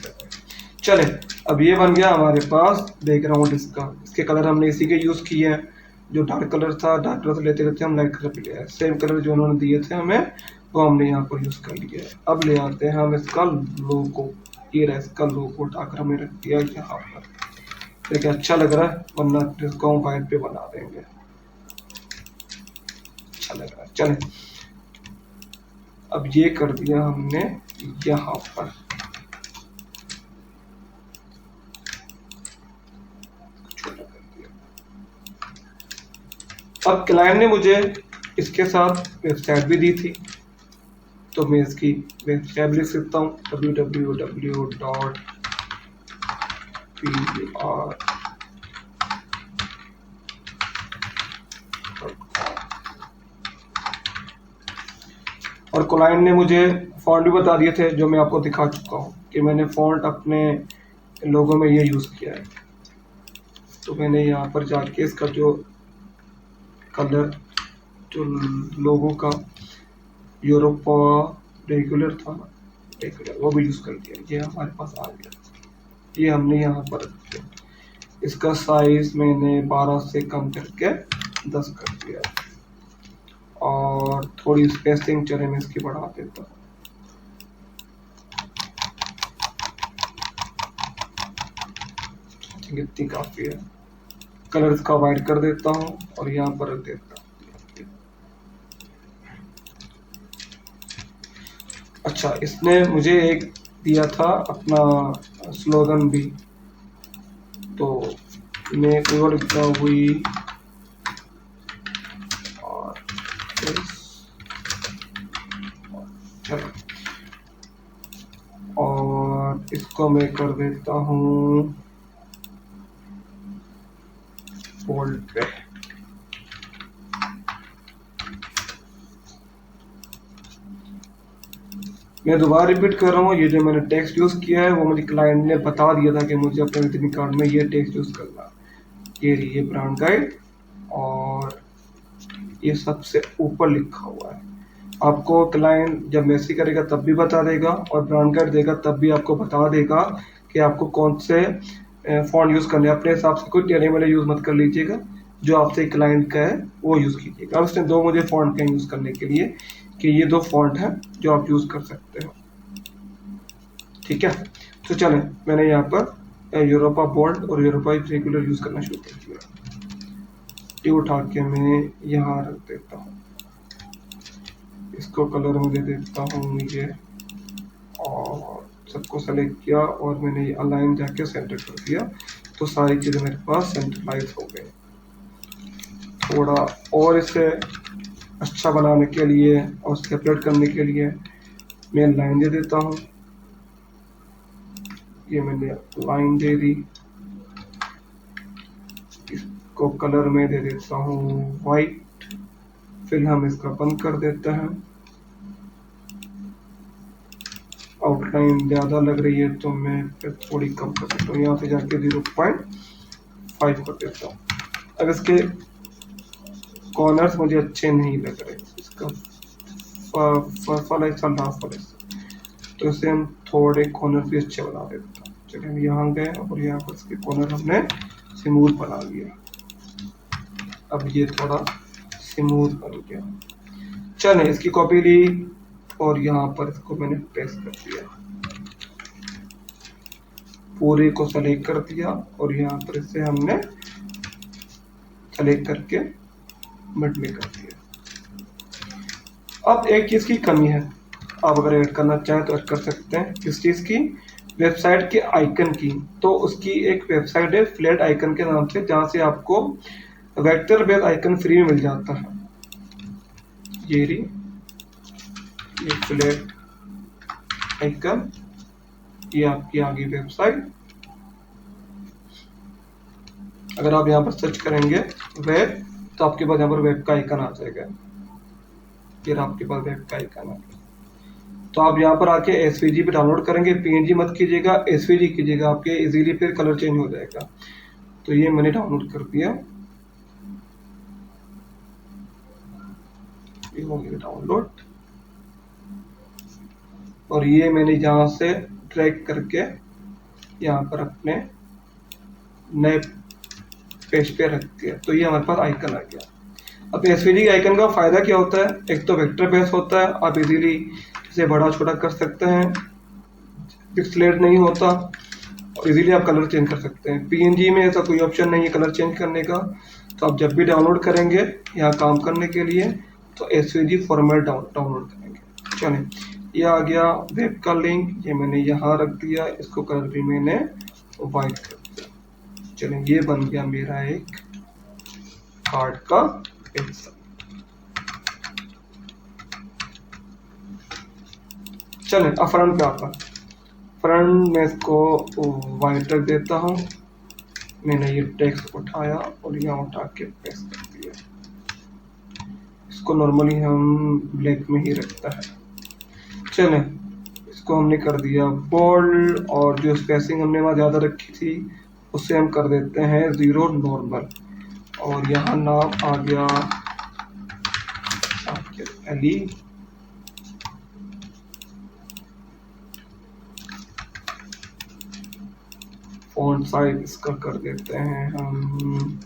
चले, अब ये बन गया हमारे पास बैकग्राउंड इसका। इसके कलर हमने इसी के यूज किए हैं। जो डार्क कलर था, डार्क कलर लेते रहते हम लाइट कलर पे लिया है। सेम कलर जो उन्होंने दिए थे हमें, वो हमने यहाँ पर यूज कर लिया है। अब ले आते हैं हम इसका लोगो। ये रहा इसका लोगो, उठाकर हमने रख दिया यहाँ पर। देखिए अच्छा लग रहा है, वरना इसको हम वाइट पे बना देंगे। अच्छा लग रहा है। चले, अब ये कर दिया हमने यहाँ पर। अब क्लाइंट ने मुझे इसके साथ वेबसाइट भी दी थी, तो मैं इसकी वेबसाइट लिख सकता हूँ www.pr। और क्लाइंट ने मुझे फॉन्ट भी बता दिए थे, जो मैं आपको दिखा चुका हूँ कि मैंने फॉन्ट अपने लोगों में ये यूज़ किया है। तो मैंने यहाँ पर जाके इसका जो कलर, जो लोगों का यूरोपा रेगुलर था, रेगुलर वो भी यूज़ कर दिया। ये हमारे पास आ गया, ये हमने यहाँ पर रख दिया। इसका साइज मैंने 12 से कम करके 10 कर दिया और थोड़ी स्पेसिंग चले मैं इसकी बढ़ा देता हूँ। इतनी काफ़ी है। कलर इसका वाइट कर देता हूँ और यहाँ पर रख देता हूँ। अच्छा, इसने मुझे एक दिया था अपना स्लोगन भी, तो मैं कोई और लिखता हुई और और इसको मैं कर देता हूँ बोल्ड पे। मैं दोबारा रिपीट कर रहा हूँ, ये जो मैंने टेक्स्ट यूज़ किया है वो मुझे क्लाइंट ने बता दिया था कि मुझे अपने विजिटिंग कार्ड में ये टेक्स्ट यूज़ करना। ये ब्रांड गाइड और ये सबसे ऊपर लिखा हुआ है। आपको क्लाइंट जब मैसेज करेगा तब भी बता देगा और ब्रांड गाइड देगा तब भी आपको बता देगा कि आपको कौन से फॉन्ट यूज़ करने हैं। अपने हिसाब से कोई टेढ़े मेढ़े यूज़ मत कर लीजिएगा, जो आपसे क्लाइंट का है वो यूज़ कीजिएगा। अब इसने दो मुझे फॉन्ट का यूज़ करने के लिए कि ये दो फॉन्ट हैं जो आप यूज़ कर सकते हो, ठीक है। तो चलें, मैंने यहाँ पर यूरोपा बोल्ड और यूरोपा रेगुलर यूज़ करना शुरू कर दिया। ये उठा के मैं यहाँ रख देता हूँ, इसको कलर में दे देता हूँ ये, और सबको सेलेक्ट किया और मैंने ये अलाइन जाके सेंटर कर दिया। तो सारी चीज़ें मेरे पास सेंट्रलाइज हो गई। थोड़ा और इसे अच्छा बनाने के लिए और सेपरेट करने के लिए मैं लाइन दे देता हूँ। ये मैंने लाइन दे दी, इसको कलर में दे देता हूँ वाइट। फिर हम इसका बंद कर देते हैं लाइन ज़्यादा लग रही है तो मैं फिर थोड़ी कम कर देता हूँ, यहाँ से जाके 0.5 कर देता हूँ। अब इसके कॉर्नर्स मुझे अच्छे नहीं लग रहे, इसका फल ऐसा लास्ट वाले से, तो इसे हम थोड़े कॉर्नर भी अच्छे बना देते हैं। चलिए हम यहाँ गए और यहाँ पर इसके कॉर्नर हमने स्मूथ बना लिया। अब ये थोड़ा स्मूथ बन गया। चलिए इसकी कॉपी ली और यहाँ पर इसको मैंने पेस्ट कर दिया, पूरे को सेलेक्ट कर दिया और यहाँ पर इसे हमने सेलेक्ट करके मिड में कर दिया। अब एक चीज की कमी है, आप अगर ऐड करना चाहें तो ऐड कर सकते हैं। किस चीज की? वेबसाइट के आइकन की। तो उसकी एक वेबसाइट है फ्लैट आइकन के नाम से, जहां से आपको वेक्टर बेस आइकन फ्री में मिल जाता है। ये फ्लैट आइकन, ये आपकी आ गई वेबसाइट। अगर आप यहाँ पर सर्च करेंगे वेब, तो आपके पास यहाँ पर वेब का आइकन आ जाएगा। फिर आपके पास वेब का आइकन आ गया, तो आप यहाँ पर आके एसवीजी पे डाउनलोड करेंगे। पीएनजी मत कीजिएगा, एसवीजी कीजिएगा, आपके इजीली फिर कलर चेंज हो जाएगा। तो ये मैंने डाउनलोड कर दिया, ये हो गया डाउनलोड। और ये मैंने यहाँ से ड्रैग करके यहाँ पर अपने नए पेज पे रख दिया, तो ये हमारे पास आइकन आ गया। अब एसवीजी आइकन का फायदा क्या होता है? एक तो वेक्टर बेस होता है, आप इजीली इसे बड़ा छोटा कर सकते हैं, पिक्सलेट नहीं होता और इजीली आप कलर चेंज कर सकते हैं। पीएनजी में ऐसा कोई ऑप्शन नहीं है कलर चेंज करने का, तो आप जब भी डाउनलोड करेंगे यहाँ काम करने के लिए तो एसवीजी फॉर्मेट डाउनलोड करेंगे। चलिए ये आ गया वेब का लिंक, ये मैंने यहाँ रख दिया, इसको कलर भी मैंने वाइट कर दिया। चलिए ये बन गया मेरा एक कार्ड का हिस्सा। चलिए अब फ्रंट पे आता, फ्रंट में इसको वाइट रख देता हूँ। मैंने ये टेक्स्ट उठाया और यहाँ उठा के पेस्ट कर दिया। इसको नॉर्मली हम ब्लैक में ही रखता है। चलिए इसको हमने कर दिया बोल्ड, और जो स्पेसिंग हमने वहाँ ज़्यादा रखी थी उससे हम कर देते हैं 0 नॉर्मल। और यहाँ नाम आ गया एली, फॉन्ट साइज इसका कर देते हैं हम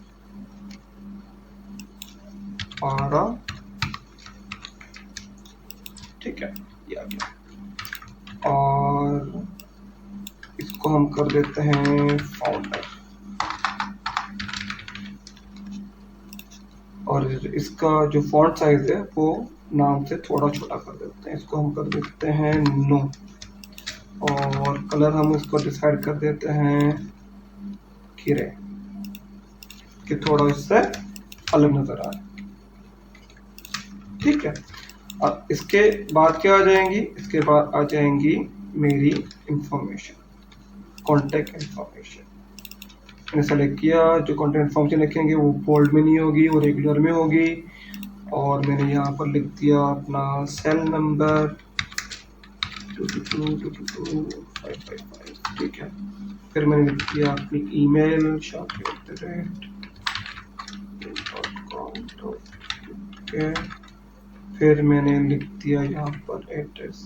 12, ठीक है ये आ गया। और इसको हम कर देते हैं फाउंडर, और इसका जो फॉन्ट साइज है वो नाम से थोड़ा छोटा कर देते हैं, इसको हम कर देते हैं 9। और कलर हम इसको डिसाइड कर देते हैं ग्रे, कि थोड़ा इससे अलग नजर आए, ठीक है। अब इसके बाद क्या आ जाएंगी? इसके बाद आ जाएंगी मेरी इंफॉर्मेशन, कॉन्टेक्ट इंफॉर्मेशन। मैंने सेलेक्ट किया, जो कॉन्टेक्ट इंफॉर्मेशन लिखेंगे वो बोल्ड में नहीं होगी, वो रेगुलर में होगी। और मैंने यहाँ पर लिख दिया अपना सेल नंबर 222225555, ठीक है। फिर मैंने लिख दिया अपनी ईमेल shop@com.uk। फिर मैंने लिख दिया यहाँ पर एड्रेस,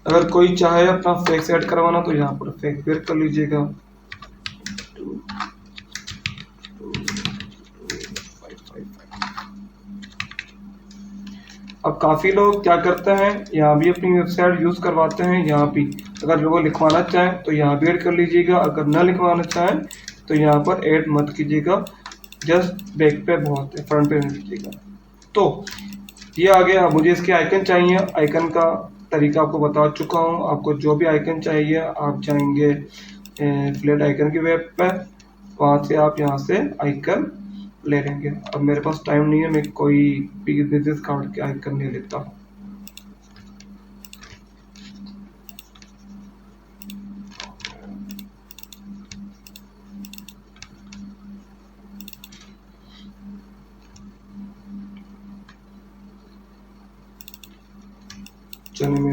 अगर कोई चाहे अपना फैक्स ऐड करवाना तो यहाँ पर फैक्स भी ऐड कर लीजिएगा। अब काफी लोग क्या करते हैं, यहाँ भी अपनी वेबसाइट यूज करवाते हैं। यहाँ भी अगर लोग लिखवाना चाहें तो यहाँ भी ऐड कर लीजिएगा, अगर ना लिखवाना चाहें तो यहाँ पर ऐड मत कीजिएगा, जस्ट बैक पे बहुत है, फ्रंट पे नहीं कीजिएगा। तो ये आ गया। मुझे इसके आइकन चाहिए, आइकन का तरीका आपको बता चुका हूँ। आपको जो भी आइकन चाहिए आप जाएंगे फ्लैट आइकन की वेब पर, वहाँ से आप यहाँ से आइकन ले लेंगे। अब मेरे पास टाइम नहीं है, मैं कोई भी बिजनेस कार्ड के आइकन ले लेता हूँ।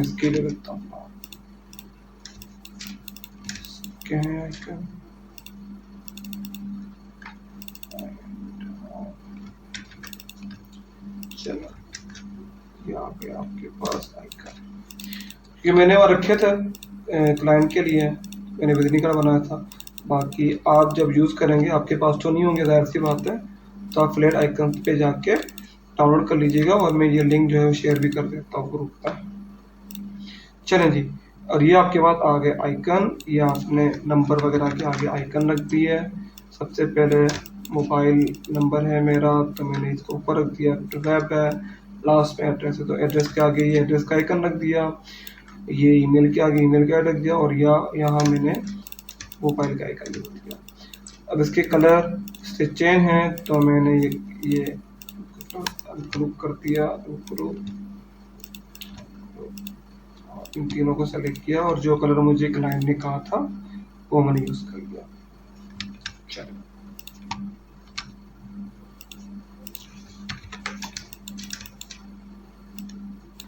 इसके ले लेता हूँ। क्या है आइकन, चलो ये आ गया आपके पास आइकन। ये मैंने वो रखे थे क्लाइंट के लिए, मैंने विजिटिंग कार्ड बनाया था। बाकी आप जब यूज़ करेंगे आपके पास तो नहीं होंगे, जाहिर सी बात है, तो आप फ्लैट आइकन पे जाके डाउनलोड कर लीजिएगा, और मैं ये लिंक जो है वो शेयर भी कर देता हूँ ग्रुप पर। चलें जी, और ये आपके पास आ गए आइकन। ये आपने नंबर वगैरह के आगे आइकन रख दी है। सबसे पहले मोबाइल नंबर है मेरा, तो मैंने इसको ऊपर रख दिया। वेब है, लास्ट में एड्रेस है, तो एड्रेस के आगे ये एड्रेस का आइकन रख दिया। ये ईमेल के आगे ईमेल का रख दिया, और यहाँ मैंने मोबाइल का आइकन रख दिया। अब इसके कलर से चेंज है, तो मैंने ये ग्रुप कर दिया, ग्रुप, इन तीनों को सेलेक्ट किया, और जो कलर मुझे क्लाइंट ने कहा था वो मैंने यूज कर लिया। चलो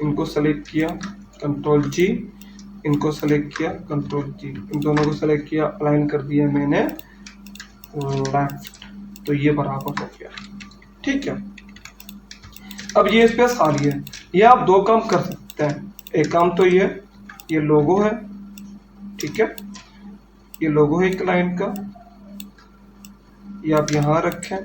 इनको सेलेक्ट किया, कंट्रोल जी, इनको सेलेक्ट किया, कंट्रोल जी, इन दोनों को सेलेक्ट किया, अलाइन कर दिया मैंने लेफ्ट, तो ये बराबर हो गया। ठीक है, अब ये स्पेस खाली है। ये आप दो काम कर सकते हैं। एक काम तो ये लोगो है, ठीक है, ये लोगो है क्लाइंट का, ये आप यहाँ रखें।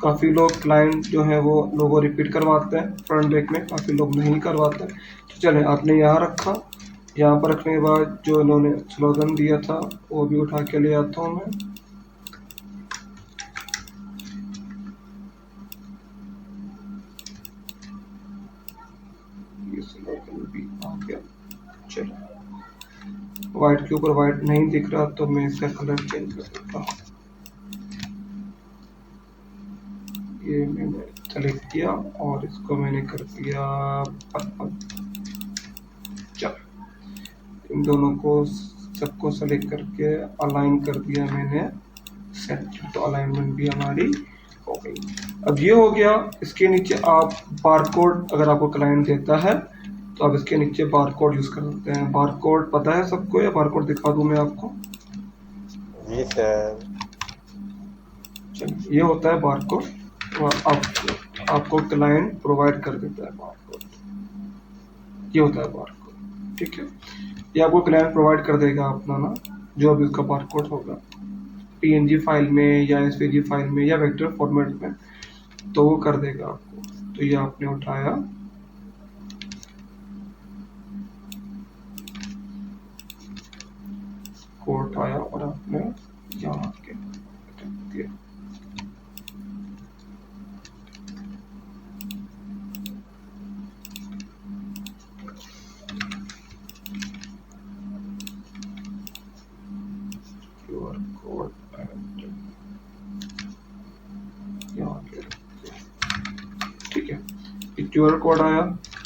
काफ़ी लोग क्लाइंट जो है वो लोगो रिपीट करवाते हैं फ्रंट बैक में, काफ़ी लोग नहीं करवाते। तो चलें, आपने यहाँ रखा, यहाँ पर रखने के बाद जो इन्होंने स्लोगन दिया था वो भी उठा के ले आता हूँ मैं। ये स्लोगन भी आ गया। चलो, वाइट के ऊपर वाइट नहीं दिख रहा, तो मैं इसका कलर चेंज कर देता हूँ। ये मैंने सेलेक्ट किया और इसको मैंने कर दिया पर्पल। चलो, इन दोनों को सबको सेलेक्ट करके अलाइन कर दिया मैंने सेंटर, तो अलाइनमेंट भी हमारी हो गई। अब ये हो गया। इसके नीचे आप बारकोड, अगर आपको क्लाइंट देता है तो आप इसके नीचे बारकोड यूज कर सकते हैं। बारकोड पता है सबको, या बारकोड दिखा दूं मैं आपको? जी सर। चलिए, ये होता है बारकोड, आपको क्लाइंट प्रोवाइड कर देता है बारकोड। ये होता है बारकोड, ठीक है। ये आपको क्लाइंट प्रोवाइड कर देगा अपना ना, जो भी उसका बारकोड होगा, पीएनजी फाइल में या एसवीजी फाइल में या वेक्टर फॉर्मेट में, तो वो कर देगा आपको। तो ये आपने उठाया, कोड आया और आपने यहाँ के दिया। कोड ठीक है, क्यूआर कोड आया,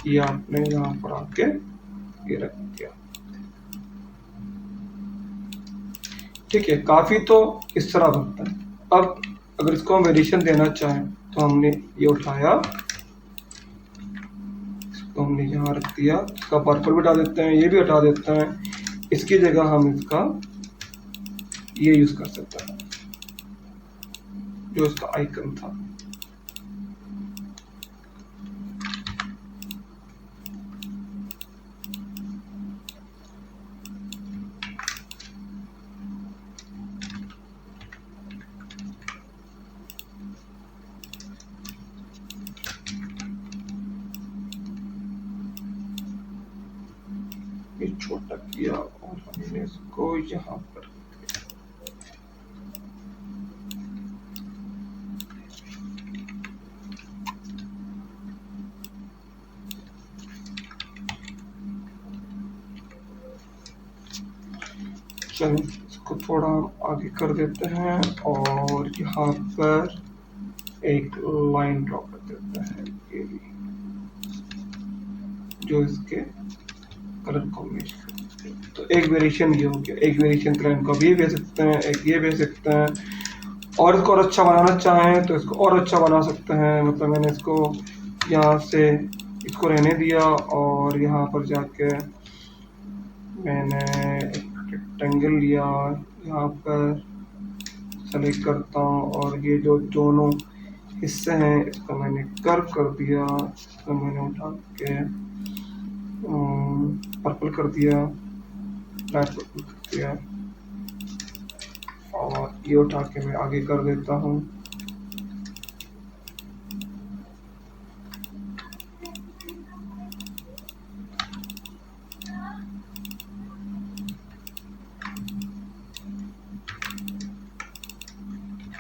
ये आपने यहाँ पर आके ये रख दिया। ठीक है, काफी तो इस तरह बनता है। अब अगर इसको हम वेरिएशन देना चाहें तो हमने ये उठाया, इसको हमने यहाँ रख दिया, इसका पर्पल भी हटा देते हैं, ये भी हटा देते हैं। इसकी जगह हम इसका ये यूज कर सकते हैं, जो इसका आइकन था। ये छोटा किया और हमने इसको यहाँ पर चलो इसको थोड़ा आगे कर देते हैं और यहाँ पर एक लाइन ड्रॉ कर देते हैं, ये भी, जो इसके कलर को मैच करते हैं। तो एक वेरिएशन ये हो गया। एक वेरिएशन क्लाइंट को भी भेज सकते हैं, एक ये भेज सकते हैं। और इसको और अच्छा बनाना चाहें तो इसको और अच्छा बना सकते हैं। मतलब मैंने इसको यहाँ से इसको रहने दिया और यहाँ पर जाके मैंने एक रेक्टेंगल लिया, यहाँ पर सेलेक्ट करता हूँ और ये जो दोनों हिस्से हैं इसको मैंने कर्व कर दिया, इसको मैंने उठा के पर्पल कर दिया, लाइट पर्पल कर दिया और ये उठा के मैं आगे कर देता हूँ।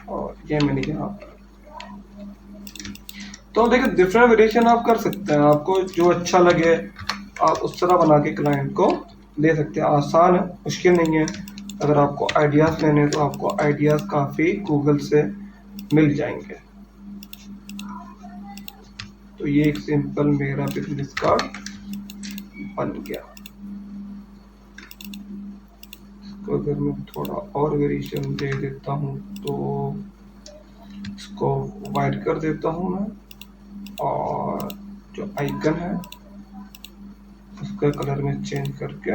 और ये मैंने यहाँ पर तो देखिए डिफरेंट वेरिएशन आप कर सकते हैं, आपको जो अच्छा लगे आप उस तरह बना के क्लाइंट को दे सकते हैं। आसान है, मुश्किल नहीं है। अगर आपको आइडियाज़ लेने हैं तो आपको आइडियाज़ काफ़ी गूगल से मिल जाएंगे। तो ये एक सिंपल मेरा बिजनेस कार्ड बन गया। इसको अगर मैं थोड़ा और वेरिएशन दे देता हूँ तो इसको वाइट कर देता हूँ मैं और जो आइकन है उसका कलर में चेंज करके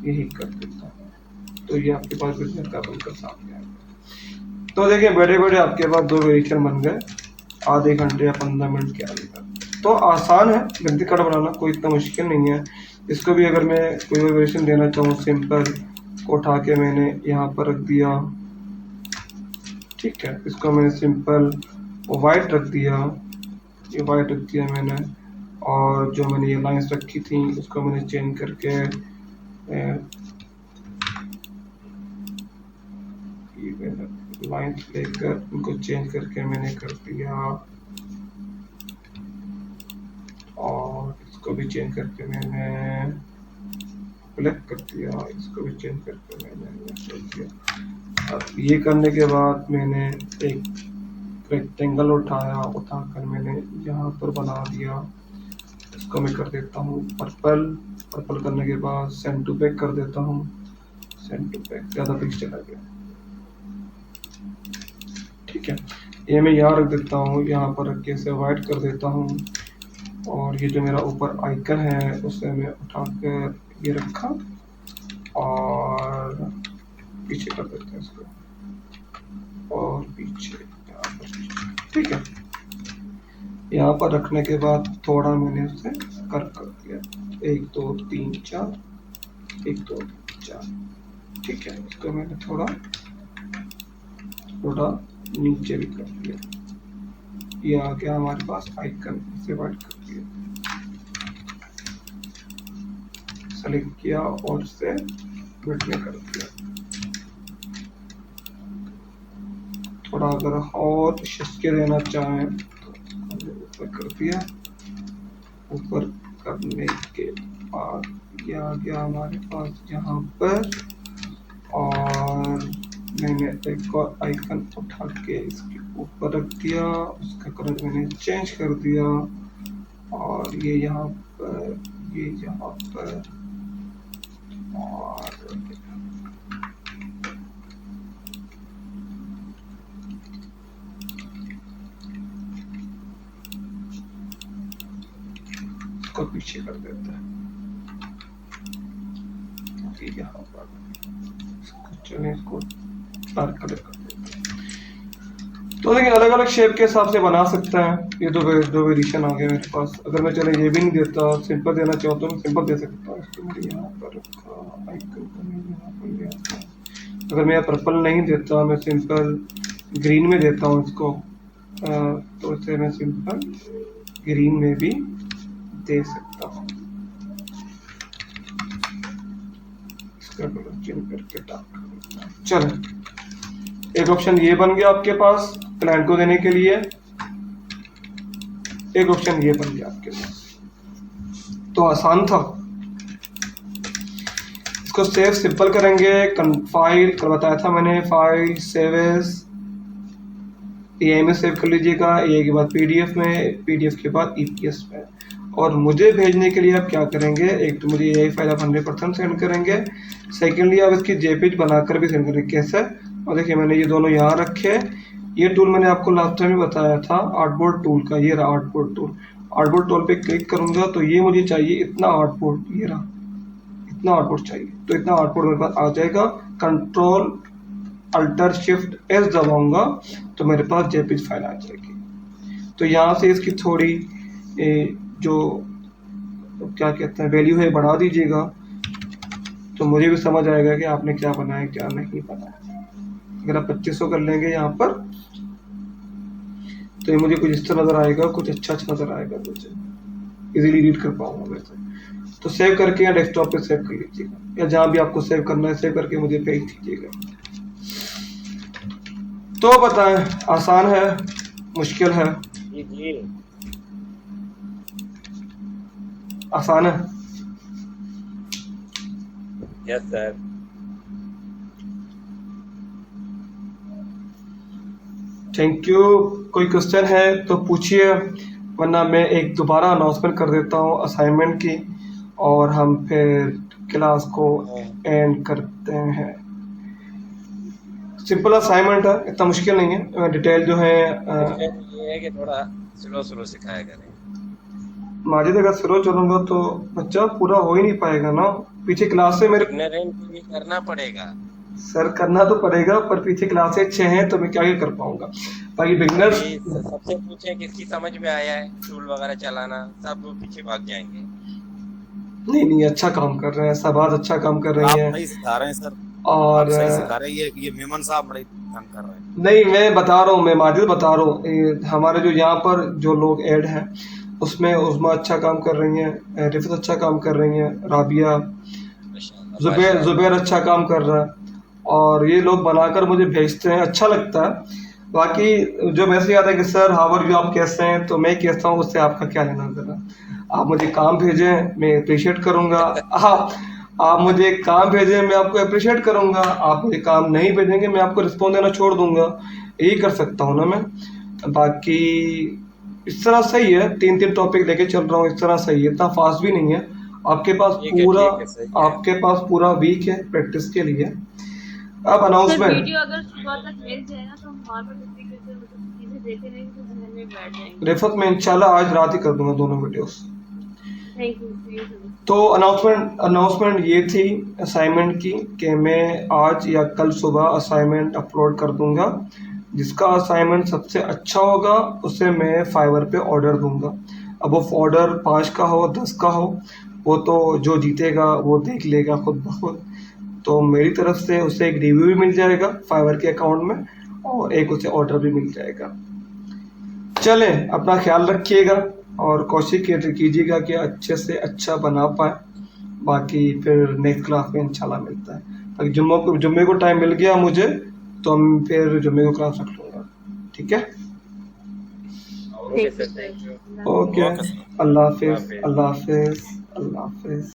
यही कर देता हूँ। तो ये आपके पास बिजनेस का बनकर सामने आ गया। तो देखिए बड़े बड़े आपके पास 2 वेरिएशन बन गए आधे घंटे या 15 मिनट के अंदर। तो आसान है बिजनेस कार्ड बनाना, कोई इतना मुश्किल नहीं है। इसको भी अगर मैं कोई और वेरिएशन देना चाहूँ सिंपल को उठा के मैंने यहाँ पर रख दिया, ठीक है। इसको मैंने सिंपल वाइट रख दिया, ये वाइट रख दिया मैंने और जो मैंने ये लाइंस रखी थी उसको मैंने चेंज करके लाइंस लेकर उनको चेंज करके मैंने कर दिया और इसको भी चेंज करके मैंने ब्लैक कर दिया, इसको भी चेंज करके मैंने कर दिया। अब ये करने के बाद मैंने एक रेक्टेंगल उठाकर मैंने यहाँ पर बना दिया। इसको मैं कर देता हूँ पर्पल, पर्पल करने के बाद सेंड टू बैक कर देता हूँ, सेंड टू बैक ज़्यादा पिक्स चला गया, ठीक है। ये मैं यहाँ रख देता हूँ, यहाँ पर रख के इसे वाइट कर देता हूँ और ये जो मेरा ऊपर आइकन है उसे मैं उठाकर ये रखा और पीछे कर देते हैं इसको और पीछे यहाँ पर, ठीक है। यहाँ पर रखने के बाद थोड़ा मैंने उसे कर्व कर दिया 1 2 3 4, 1 2 3 4, ठीक है। इसको मैंने थोड़ा नीचे भी कर दिया। ये आ गया हमारे पास आइकन, इसे वाइट कर दिया, सेलेक्ट किया और इसे मिड में कर दिया। थोड़ा अगर और शिस्के देना चाहें तो ऊपर कर दिया, ऊपर करने के बाद ये आ गया हमारे पास यहाँ पर और मैंने एक और आइकन उठा के इसके ऊपर रख दिया, उसका कलर मैंने चेंज कर दिया और ये यहाँ पर, ये यहाँ पर और इसको पीछे कर देते हैं, यहाँ पर चलिए इसको डार्क कलर कर देते हैं। तो लेकिन अलग अलग शेप के हिसाब से बना सकते हैं। ये दो वेरिएशन आ गए मेरे पास। अगर मैं चले ये भी नहीं देता, सिंपल देना चाहूँ तो मैं सिंपल दे सकता हूँ। इसको मैंने यहाँ पर रखा, आइकन को मैं यहाँ पर ले आता। अगर मैं पर्पल नहीं देता, मैं सिंपल ग्रीन में देता हूँ इसको, तो इसे मैं सिंपल ग्रीन में भी दे सकता हूँ। इसका कलर चेंज करके डार्क कर देता हूँ। चलो एक ऑप्शन ये बन गया आपके पास क्लाइंट को देने के लिए, एक ऑप्शन ये बन गया आपके पास। तो आसान था। इसको सेव सिंपल करेंगे, फाइल कल बताया था मैंने, फाइल सेव एज एआई में सेव कर लीजिएगा, एआई के बाद पीडीएफ में, पीडीएफ के बाद ईपीएस में, और मुझे भेजने के लिए आप क्या करेंगे, एक तो मुझे यही फाइल आप 100% सेंड करेंगे, सेकेंडली आप इसकी जेपीज बनाकर भी सेंड करेंगे। कैसे? और देखिए मैंने ये दोनों यहाँ रखे हैं। ये टूल मैंने आपको लास्ट टाइम ही बताया था, आर्टबोर्ड टूल का, ये रहा आर्टबोर्ड टूल। आर्टबोर्ड टूल पे क्लिक करूंगा तो ये मुझे चाहिए इतना आर्टबोर्ड, ये रहा इतना आर्टबोर्ड चाहिए, तो इतना आर्टबोर्ड मेरे पास आ जाएगा। कंट्रोल अल्टर शिफ्ट एस दबाऊंगा तो मेरे पास जेपीज फाइल आ जाएगी। तो यहाँ से इसकी थोड़ी जो क्या कहते हैं वैल्यू है बढ़ा दीजिएगा, तो मुझे भी समझ आएगा कि आपने क्या बनाया क्या नहीं बनाया। अगर आप 2500 कर लेंगे यहाँ पर तो ये मुझे कुछ इस तरह नजर आएगा, कुछ अच्छा नजर आएगा, मुझे इजीली रीड कर पाऊंगा वैसे। तो सेव करके या डेस्कटॉप पे सेव कर लीजिएगा, या जहाँ भी आपको सेव करना है सेव करके मुझे भेज दीजिएगा। तो बताएं, आसान है मुश्किल है? जी जी आसान है। Yes sir. Thank you. कोई क्वेश्चन है तो पूछिए, वरना मैं एक दोबारा अनाउंसमेंट कर देता हूँ असाइनमेंट की, और हम फिर क्लास को एंड करते हैं। सिंपल असाइनमेंट है, इतना मुश्किल नहीं है। डिटेल जो है ये है कि थोड़ा स्लो स्लो सिखाया करें। माजिद, अगर स्लो चलूंगा तो बच्चा पूरा हो ही नहीं पाएगा ना। पीछे क्लास से मेरे इग्नोरेंट भी करना पड़ेगा सर, करना तो पड़ेगा, पर पीछे क्लासें 6 हैं तो मैं क्या कर पाऊंगा। बाकी बिगनर्स सबसे पूछे किसकी समझ में आया है टूल वगैरह चलाना, सब पीछे भाग जाएंगे। नहीं, अच्छा काम कर रहे हैं, सब आज अच्छा काम कर रही आप हैं। सही सिखा रहे हैं सर, और आप सही सिखा रहे हैं। ये मेमन साहब बड़े तंग कर रहे हैं। नहीं, मैं बता रहा हूँ, मैं माजिद बता रहा हूँ, हमारे जो यहाँ पर जो लोग ऐड हैं उसमें उस्मा अच्छा काम कर रही हैं, रिफत अच्छा काम कर रही हैं, राबिया, जुबैर अच्छा काम कर रहा है, और ये लोग बनाकर मुझे भेजते हैं, अच्छा लगता है। बाकी जो वैसे याद है कि सर हाउ आर यू, आप कैसे हैं, तो मैं कहता हूँ उससे आपका क्या लेना देना। आप मुझे काम भेजें, मैं अप्रिशिएट करूँगा। आप मुझे काम भेजें, मैं आपको अप्रिशिएट करूँगा। आप मुझे काम नहीं भेजेंगे, मैं आपको रिस्पॉन्स देना छोड़ दूंगा। यही कर सकता हूँ ना मैं। बाकी इस तरह सही है, 3 टॉपिक लेके चल रहा हूँ, इस तरह सही है, इतना फास्ट भी नहीं है। आपके पास पूरा वीक है प्रैक्टिस के लिए। अब अनाउंसमेंट, वीडियो अगर सुबह तक मिल जाए ना तो हम वहाँ पर चीजें देखे रहेंगे तो ध्यान में बैठ जाएंगे। रिफत में इंशाल्लाह आज रात ही कर दूंगा दोनों वीडियोस। Thank you. तो अनाउंसमेंट ये थी असाइनमेंट की कि मैं आज या कल सुबह असाइनमेंट अपलोड कर दूंगा। जिसका असाइनमेंट सबसे अच्छा होगा उसे मैं फाइवर पे ऑर्डर दूंगा। अब वो ऑर्डर 5 का हो 10 का हो, वो तो जो जीतेगा वो देख लेगा खुद ब खुद। तो मेरी तरफ से उसे एक रिव्यू भी मिल जाएगा फाइवर के अकाउंट में, और एक उसे ऑर्डर भी मिल जाएगा। चलें, अपना ख्याल रखिएगा और कोशिश कीजिएगा कि अच्छे से अच्छा बना पाए। बाकी फिर नेक्स्ट क्लास में इंशाल्लाह मिलता है। बाकी जुम्मे को टाइम मिल गया मुझे, तो हम फिर जुम्मे को क्लास रख लूँगा। ठीक है, ओके, अल्लाह हाफिज़, अल्लाह हाफिज़, अल्लाह हाफिज़।